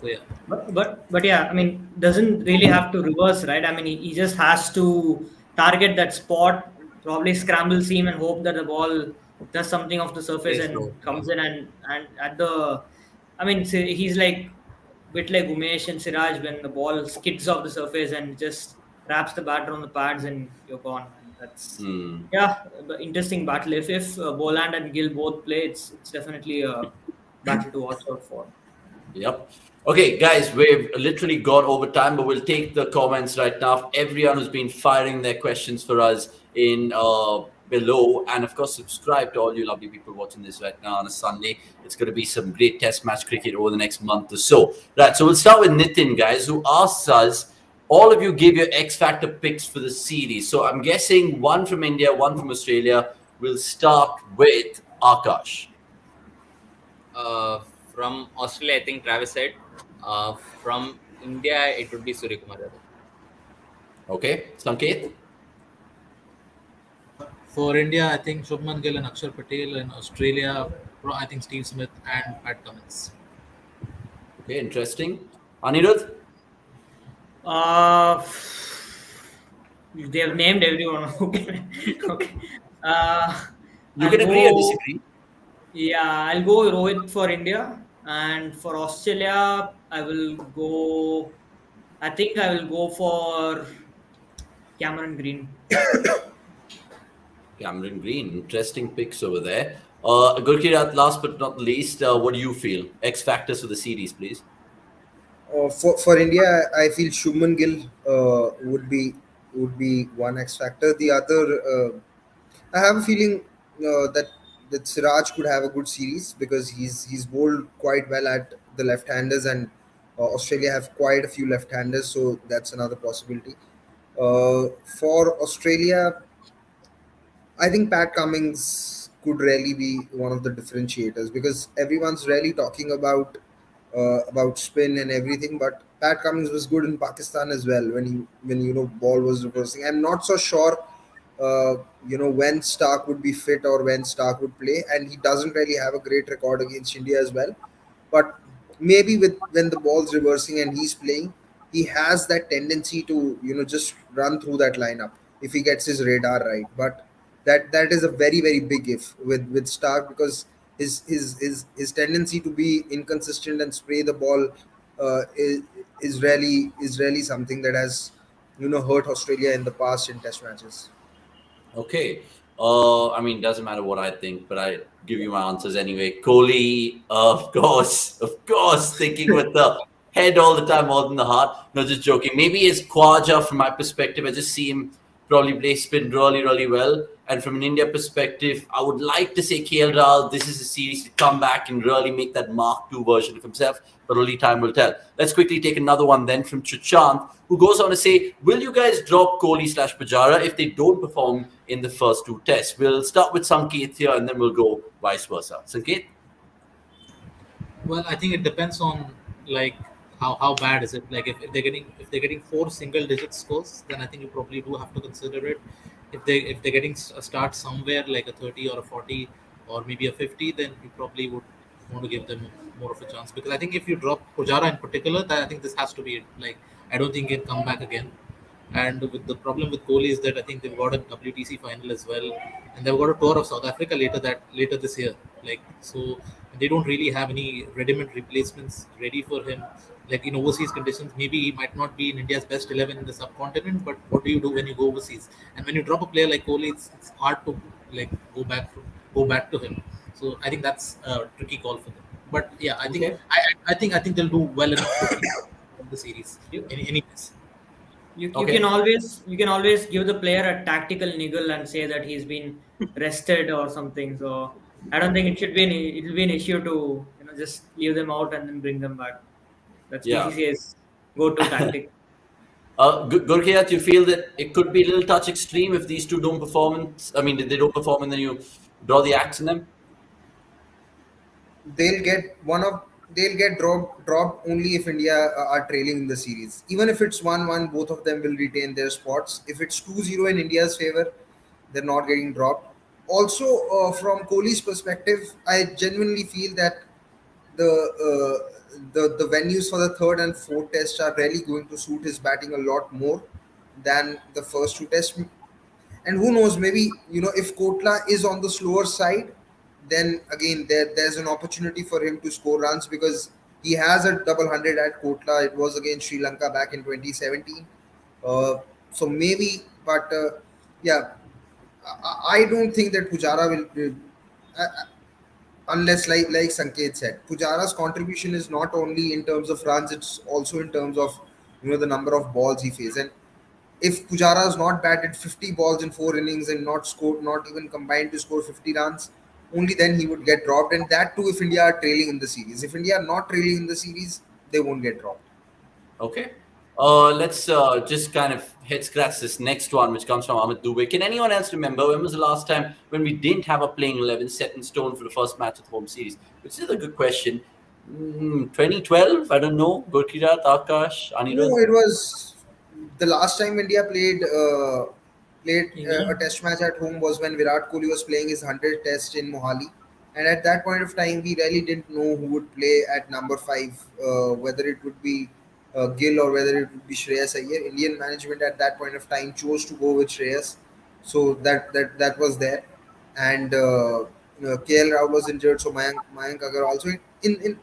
So yeah,
But yeah, I mean, doesn't really have to reverse, right? I mean, he just has to target that spot, probably scramble seam and hope that the ball does something off the surface
Stays low.
and
Yeah.
comes in and at the. I mean, he's like bit like Umesh and Siraj when the ball skids off the surface and just wraps the batter on the pads and you're gone. And that's
Hmm.
yeah, interesting battle. If Boland and Gill both play, it's definitely a battle to watch out for.
Yep. Okay, guys, we've literally gone over time, but we'll take the comments right now. Everyone who's been firing their questions for us in below, and of course, subscribe to all you lovely people watching this right now on a Sunday. It's going to be some great Test match cricket over the next month or so. Right. So we'll start with Nitin, guys, who asks us. All of you give your X Factor picks for the series. So I'm guessing one from India, one from Australia. We'll start with Akash.
Uh, from Australia, I think Travis said. From India, it would be Suryakumar Yadav.
Okay, Sanket.
for India, I think Shubman Gill and Akshar Patel. In Australia, I think Steve Smith and Pat Cummins.
Okay, interesting. Anirudh.
Uh, they have named everyone. Okay. Okay.
You
I'll
can agree or
go.
disagree.
Yeah, I'll go Rohit for India, and for Australia, I will go. I think I will go for Cameron Green.
Cameron Green, interesting picks over there. Gurkirat, last but not least, what do you feel? X factors for the series, please.
For India, I feel Shubman Gill would be one X factor. The other, I have a feeling that Siraj could have a good series because he's bowled quite well at the left-handers, and Australia have quite a few left-handers, so that's another possibility. For Australia, I think Pat Cummins could really be one of the differentiators because everyone's really talking about spin and everything, but Pat Cummins was good in Pakistan as well when ball was reversing. I'm not so sure when Stark would be fit or when Stark would play, and he doesn't really have a great record against India as well. But maybe with when the ball's reversing and he's playing, he has that tendency to just run through that lineup if he gets his radar right. But that is a very very big if with Stark because his tendency to be inconsistent and spray the ball is really something that has hurt Australia in the past in Test matches.
Okay. I mean, doesn't matter what I think, but I give you my answers anyway. Kohli, of course, thinking with the head all the time more than the heart. No, just joking. Maybe it's Khwaja from my perspective. I just see him probably play spin really, really well. And from an India perspective, I would like to say KL Rahul, this is a series to come back and really make that Mark II version of himself, but only time will tell. Let's quickly take another one then from Chuchant, who goes on to say, will you guys drop Kohli/Pujara if they don't perform in the first two tests? We'll start with Sanket here and then we'll go vice versa. Sanket?
Well, I think it depends on like how bad is it. Like if they're getting four single digit scores, then I think you probably do have to consider it. If they're getting a start somewhere like a 30 or a 40 or maybe a 50, then you probably would want to give them more of a chance. Because I think if you drop Pujara in particular, then I think this has to be it. Like I don't think he'll come back again. And with the problem with Kohli is that I think they've got a WTC final as well, and they've got a tour of South Africa later this year. Like so, they don't really have any ready-made replacements ready for him. Like in overseas conditions, maybe he might not be in India's best 11 in the subcontinent. But what do you do when you go overseas? And when you drop a player like Kohli, it's hard to like go back to him. So I think that's a tricky call for them. But yeah, I think
Okay.
I think they'll do well enough to win the series.
You,
Any case.
You
Okay.
you can always give the player a tactical niggle and say that he's been rested or something. So I don't think it will be an issue to just leave them out and then bring them back. That's
Yeah.
BCCI's go-to tactic.
Gurkiyat, you feel that it could be a little touch extreme if these two don't perform? I mean, if they don't perform and then you draw the axe in them?
they'll get one of they'll get dropped only if India are trailing in the series. Even if it's 1-1, both of them will retain their spots. If it's 2-0 in India's favor, they're not getting dropped. Also, from Kohli's perspective, I genuinely feel that the venues for the third and fourth test are really going to suit his batting a lot more than the first two tests. And who knows, maybe if Kotla is on the slower side, then again there's an opportunity for him to score runs because he has a double hundred at Kotla. It was against Sri Lanka back in 2017. So maybe, but yeah, I don't think that Pujara will. Unless, like Sanket said, Pujara's contribution is not only in terms of runs; it's also in terms of the number of balls he faces. And if Pujara has not batted 50 balls in 4 innings and not scored, not even combined to score 50 runs, only then he would get dropped. And that too, if India are trailing in the series. If India are not trailing in the series, they won't get dropped.
Okay. Let's just kind of head scratch this next one, which comes from Amit Dubey. Can anyone else remember when was the last time when we didn't have a playing 11 set in stone for the first match of the home series? Which is a good question. 2012? I don't know. Gurkirat, Akash,
No,
Anirudh?
it was the last time India played a
England.
test match at home was when Virat Kohli was playing his 100th test in Mohali. And at that point of time, we really didn't know who would play at number five, whether it would be Gill or whether it would be Shreyas Iyer. Indian management at that point of time chose to go with Shreyas, so that was there. And KL Rao was injured, so Mayank Agar also. In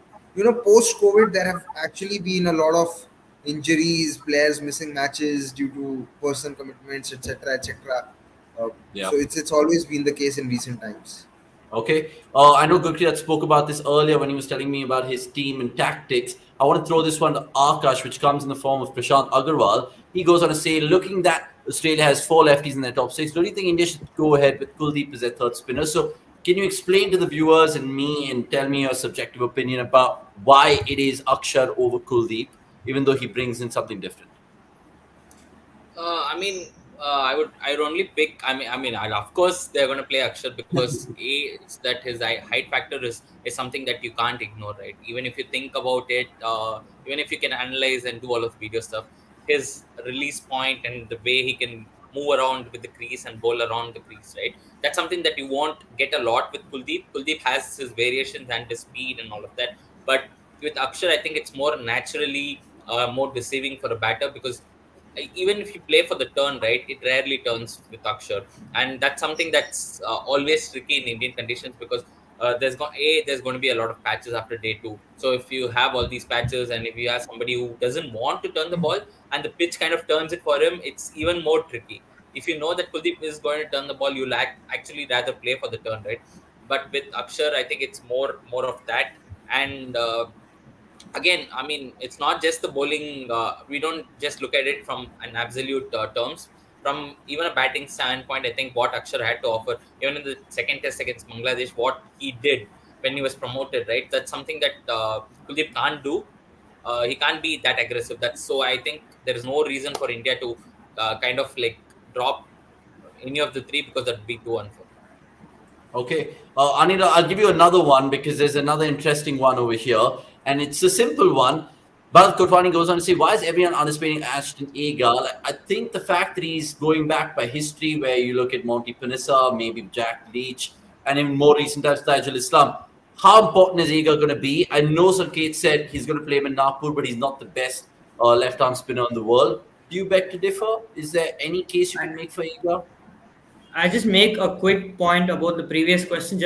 post COVID, there have actually been a lot of injuries, players missing matches due to personal commitments, etc., etc.
Yeah.
So it's always been the case in recent times.
Okay. I know Gurkirat spoke about this earlier when he was telling me about his team and tactics. I want to throw this one to Akash, which comes in the form of Prashant Agarwal. He goes on to say, looking that Australia has 4 lefties in their top 6, don't you think India should go ahead with Kuldeep as their third spinner? So can you explain to the viewers and me and tell me your subjective opinion about why it is Akshar over Kuldeep, even though he brings in something different?
I mean, I'd only pick. Of course they're going to play Akshar because it's that his height factor is something that you can't ignore, right? Even if you think about it, even if you can analyze and do all of the video stuff, his release point and the way he can move around with the crease and bowl around the crease, right? That's something that you won't get a lot with Kuldeep. Kuldeep has his variations and his speed and all of that, but with Akshar, I think it's more naturally more deceiving for a batter because even if you play for the turn, right, it rarely turns with Akshar, and that's something that's always tricky in Indian conditions because there's going to be a lot of patches after day two. So if you have all these patches and if you have somebody who doesn't want to turn the ball and the pitch kind of turns it for him, it's even more tricky. If you know that Kuldeep is going to turn the ball, you'll actually rather play for the turn, right? But with Akshar, I think it's more of that. And again, I mean, it's not just the bowling. We don't just look at it from an absolute terms. From even a batting standpoint, I think what Akshar had to offer, even in the second test against Bangladesh, what he did when he was promoted, right, that's something that Kuldeep can't do. He can't be that aggressive. That's so I think there is no reason for India to kind of like drop any of the three because that'd be too unfair.
Okay. Anila, I'll give you another one because there's another interesting one over here. And it's a simple one. Bharat Kotwani goes on to say, why is everyone anticipating Ashton Agar? I think the fact that he's going back by history, where you look at Monty Panissa, maybe Jack Leach, and in more recent times, Tajul Islam. How important is Agar going to be? I know Sanket said he's going to play him in Nagpur, but he's not the best left-arm spinner in the world. Do you beg to differ? Is there any case you can make for Agar?
I just make a quick point about the previous question,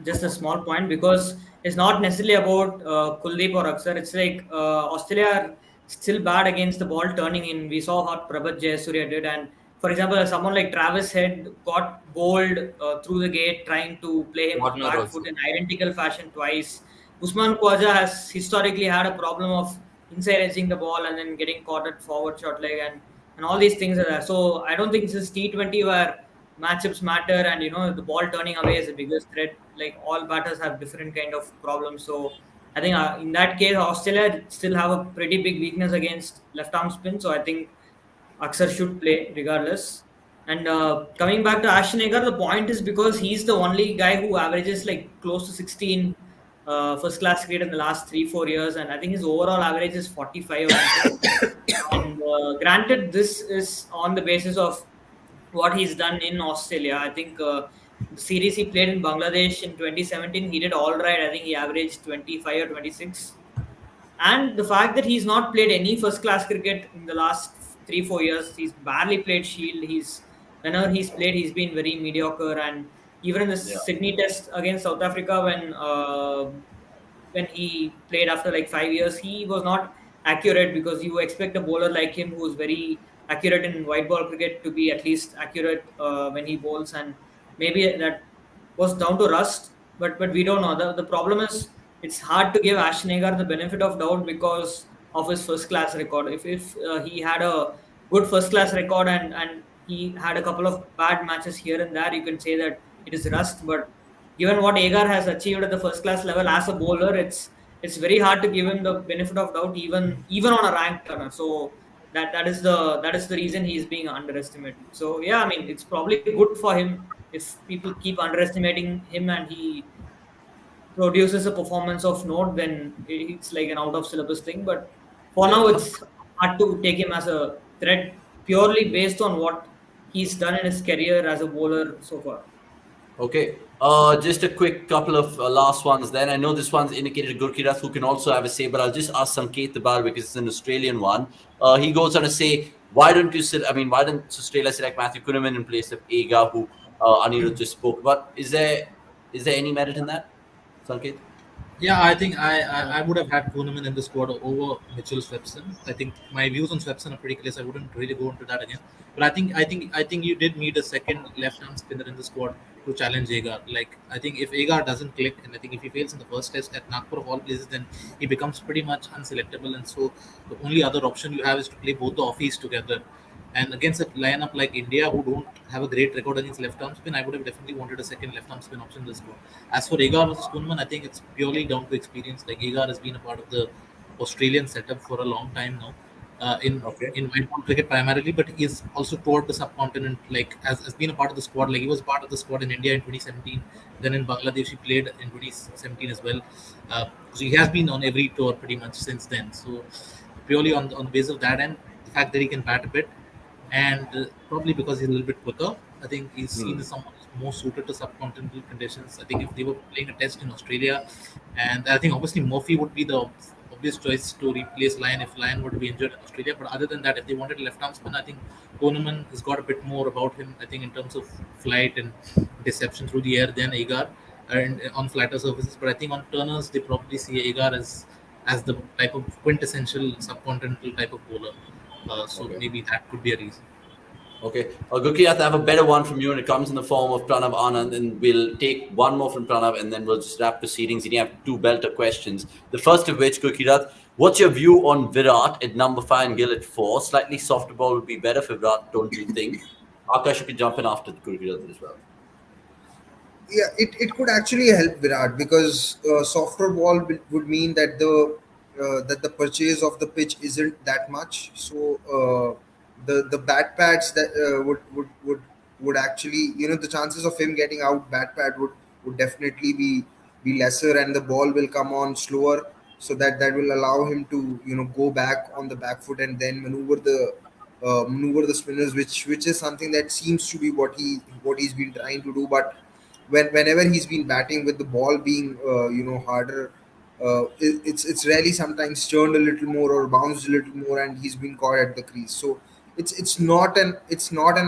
just a small point, because it's not necessarily about Kuldeep or Akshar. It's like Australia are still bad against the ball turning in. We saw what Prabhat Jayasuriya did, and for example, someone like Travis Head got bowled through the gate trying to play him on
Warner
back
also.
foot in identical fashion twice. Usman Khawaja has historically had a problem of inside edging the ball and then getting caught at forward short leg, and and all these things are there. So I don't think this is T20 where matchups matter and the ball turning away is the biggest threat. Like all batters have different kind of problems. So I think in that case, Australia still have a pretty big weakness against left arm spin. So I think Akshar should play regardless. And coming back to Ashton Agar, the point is because he's the only guy who averages like close to 16 first class cricket in the last 3-4 years, and I think his overall average is 45 or something. And granted, this is on the basis of what he's done in Australia. I think the series he played in Bangladesh in 2017, he did all right. I think he averaged 25 or 26. And the fact that he's not played any first class cricket in the last 3-4 years, he's barely played Shield. Whenever he's played, he's been very mediocre. And even in the Sydney Test against South Africa, when he played after like 5 years, he was not accurate because you expect a bowler like him who's very accurate in white ball cricket to be at least accurate when he bowls, and maybe that was down to rust, but we don't know. The problem is it's hard to give Ashton Agar the benefit of doubt because of his first class record. If he had a good first class record and he had a couple of bad matches here and there, you can say that it is rust. But given what Agar has achieved at the first class level as a bowler, it's very hard to give him the benefit of doubt even on a ranked runner. So that is the reason he's being underestimated. So yeah, I mean it's probably good for him if people keep underestimating him and he produces a performance of note, then it's like an out of syllabus thing. But for now, it's hard to take him as a threat purely based on what he's done in his career as a bowler so far.
Okay. Just a quick couple of last ones then. I know this one's indicated Gurkirat, who can also have a say, but I'll just ask Sanket about because it's an Australian one. He goes on to say, why don't Australia select Matthew Kuhnemann in place of Agar, who Anirudh just spoke about? Is there any merit in that, Sanket?
Yeah, I think I would have had Kuhnemann in the squad over Mitchell Swepson. I think my views on Swepson are pretty clear, so I wouldn't really go into that again. But I think you did need a second left-arm spinner in the squad to challenge Agar. Like I think if Agar doesn't click, and I think if he fails in the first test at Nagpur of all places, then he becomes pretty much unselectable. And so the only other option you have is to play both the offies together. And against a lineup like India, who don't have a great record against left-arm spin, I would have definitely wanted a second left-arm spin option in this squad. As for Agar versus Kuhnemann, I think it's purely down to experience. Like Agar has been a part of the Australian setup for a long time now, in white ball cricket primarily, but he's also toured the subcontinent. Like has been a part of the squad. Like he was part of the squad in India in 2017. Then in Bangladesh, he played in 2017 as well. So he has been on every tour pretty much since then. So purely on the basis of that and the fact that he can bat a bit, and probably because he's a little bit quicker, I think he's seen as someone who's more suited to subcontinental conditions. I think if they were playing a test in Australia, and I think obviously Murphy would be the obvious choice to replace Lyon if Lyon were to be injured in Australia. But other than that, if they wanted a left-arm spin, I think Koeneman has got a bit more about him. I think in terms of flight and deception through the air than Agar, and on flatter surfaces. But I think on turners, they probably see Agar as the type of quintessential subcontinental type of bowler. So maybe that could be a reason.
Okay. Gurkirat, I have a better one from you, and it comes in the form of Pranav Anand, and we'll take one more from Pranav, and then we'll just wrap proceedings. And you have two belter questions. The first of which, Gurkirat, what's your view on Virat at number 5 and Gill at 4? Slightly softer ball would be better for Virat, don't you think? Akash, you can jump in after Gurkirat as well.
Yeah, it could actually help Virat because softer ball would mean that the purchase of the pitch isn't that much. So the bat pads that would actually, the chances of him getting out bat pad would definitely be lesser, and the ball will come on slower, so that will allow him to go back on the back foot and then maneuver the spinners, which is something that seems to be what he's been trying to do. But whenever he's been batting with the ball being harder, it's really sometimes turned a little more or bounced a little more, and he's been caught at the crease. So it's not an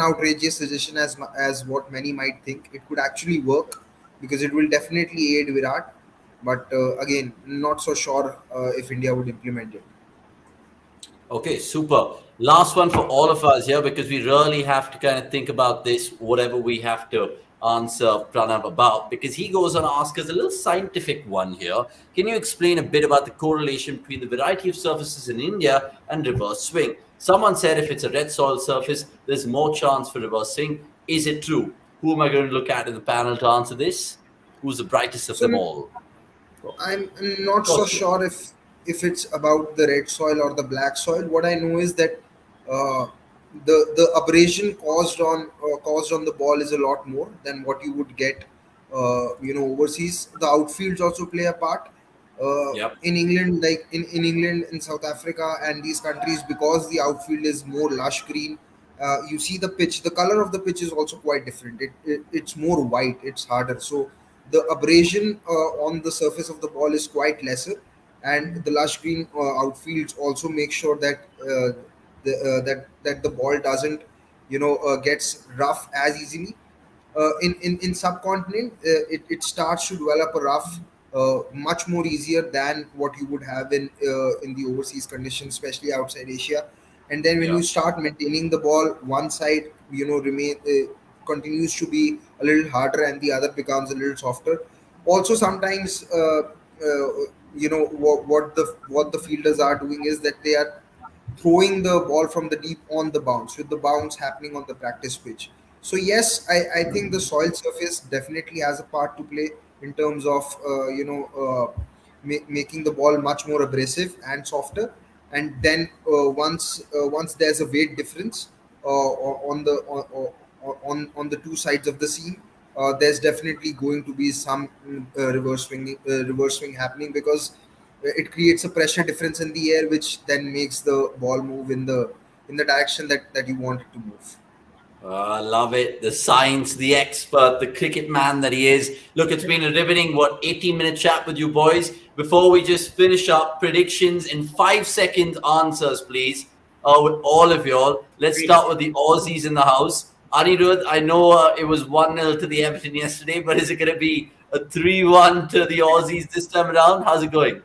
outrageous suggestion as what many might think. It could actually work because it will definitely aid Virat, but again, not so sure if India would implement it.
Okay, super. Last one for all of us here, because we really have to kind of think about this, whatever we have to answer Pranav about, because he goes on to ask us a little scientific one here. Can you explain a bit about the correlation between the variety of surfaces in India and reverse swing? Someone said if it's a red soil surface, there's more chance for reverse swing. Is it true? Who am I going to look at in the panel to answer this? Who's the brightest of them
So
all?
I'm not
Go
so
through.
sure if it's about the red soil or the black soil. What I know is that uh, the abrasion caused on the ball is a lot more than what you would get, overseas. The outfields also play a part.
Yep.
In England, like in England, in South Africa, and these countries, because the outfield is more lush green, you see the pitch. The color of the pitch is also quite different. It's more white. It's harder. So the abrasion on the surface of the ball is quite lesser, and the lush green outfields also make sure that that the ball doesn't gets rough as easily. In subcontinent, it starts to develop a rough much more easier than what you would have in the overseas conditions, especially outside Asia. And then when
Yeah.
you start maintaining the ball, one side remain continues to be a little harder, and the other becomes a little softer. Also, sometimes what the fielders are doing is that they are throwing the ball from the deep on the bounce, with the bounce happening on the practice pitch. So yes, I think the soil surface definitely has a part to play in terms of making the ball much more abrasive and softer. And then once there's a weight difference on the on the two sides of the seam, there's definitely going to be some reverse swing happening, because it creates a pressure difference in the air, which then makes the ball move in the direction that you want it to move.
I love it. The science, the expert, the cricket man that he is. Look, it's been a riveting, 18-minute chat with you boys. Before we just finish up, predictions in 5 second answers, please, with all of y'all. Let's start with the Aussies in the house. Anirudh, I know it was 1-0 to the Everton yesterday, but is it going to be a 3-1 to the Aussies this time around? How's it going?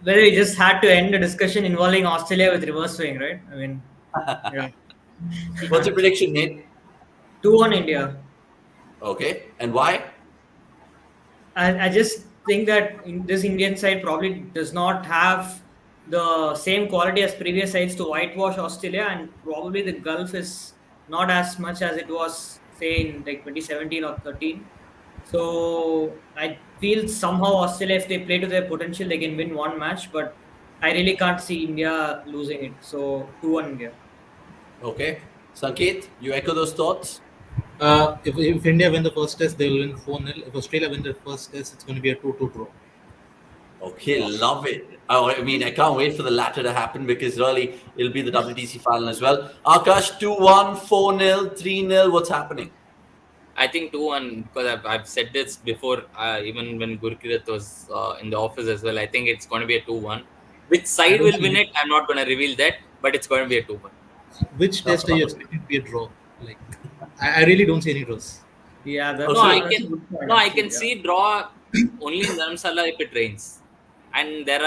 Well, we just had to end the discussion involving Australia with reverse swing, right? I mean, yeah.
What's your prediction, Nate?
2-1 India.
Okay, and why?
I just think that this Indian side probably does not have the same quality as previous sides to whitewash Australia, and probably the Gulf is not as much as it was, say, in like 2017 or 13. So I feel somehow Australia, if they play to their potential, they can win one match, but I really can't see India losing it. So 2-1 India.
Okay. Sanket, you echo those thoughts?
If India win the first test, they will win 4-0. If Australia win the first test, it's going to be a 2-2 draw.
Okay, love it. I mean, I can't wait for the latter to happen, because really it'll be the WTC final as well. Akash, 2-1, 4-0, 3-0. What's happening?
I think 2-1, because I've said this before, even when Gurkirat was in the office as well. I think it's going to be a 2-1. Which side will win it, I'm not going to reveal that, but it's going to be a 2-1.
Which test are you expecting to be a draw? Like, I really don't see any draws.
Yeah,
Oh,
No,
so-
I
that's a
can
good point,
no, I
actually,
can
yeah.
see draw only in Dharamsala if it rains, and there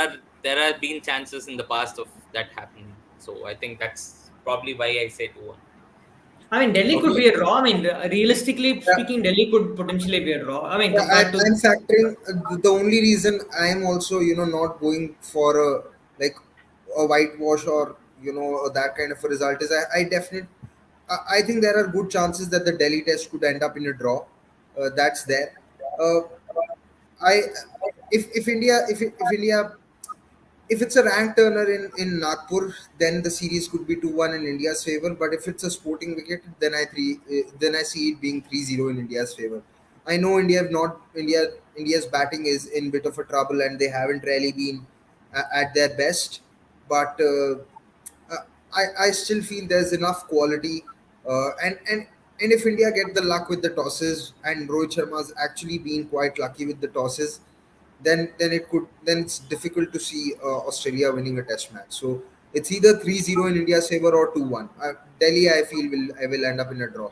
have been chances in the past of that happening. So I think that's probably why I say 2-1.
I mean, Delhi could
Okay.
be a draw. I mean, realistically
Yeah.
speaking, Delhi could potentially be a draw. I mean,
Yeah,
compared to
I'm factoring the only reason I am also not going for a like a whitewash or that kind of a result is I think there are good chances that the Delhi test could end up in a draw. That's there. Uh, I if India if it's a rank turner in Nagpur, then the series could be 2-1 in India's favor. But if it's a sporting wicket, then I see it being 3-0 in India's favor. I know India have not India's batting is in bit of a trouble, and they haven't really been at their best. But I still feel there's enough quality, and if India get the luck with the tosses, and Rohit Sharma's actually been quite lucky with the tosses, then it's difficult to see Australia winning a test match. So it's either 3-0 in India's favor or 2-1. Delhi, I feel will end up in a draw.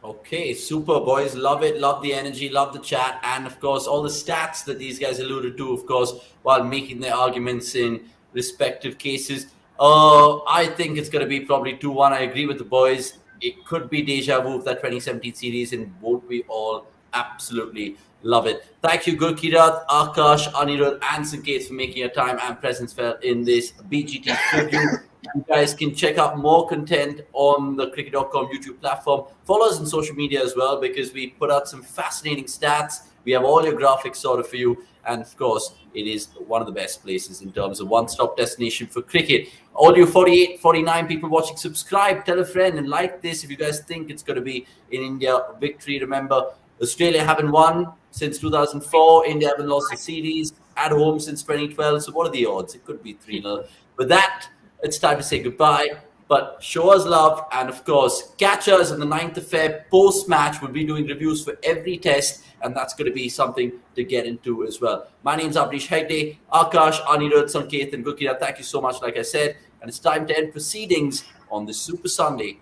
Okay, super, boys. Love it. Love the energy. Love the chat. And of course, all the stats that these guys alluded to, of course, while making their arguments in respective cases. I think it's going to be probably 2-1. I agree with the boys. It could be deja vu of that 2017 series, and won't we all absolutely love it? Thank you, Gurkirat, Akash, Anirudh, and Sanket for making your time and presence felt in this BGT preview. You guys can check out more content on the cricket.com YouTube platform. Follow us on social media as well, because we put out some fascinating stats. We have all your graphics sorted for you. And of course, it is one of the best places in terms of one-stop destination for cricket. All you 48, 49 people watching, subscribe, tell a friend, and like this if you guys think it's going to be in India victory. Remember, Australia haven't won since 2004. India haven't lost a series at home since 2012. So what are the odds? It could be 3-0. With that, it's time to say goodbye. But show us love, and of course, catch us on the 9th of Feb post-match. We'll be doing reviews for every test, and that's going to be something to get into as well. My name's Avnish Hegde, Akash, Anirudh, Sanket, and Gukira. Thank you so much, like I said. And it's time to end proceedings on this Super Sunday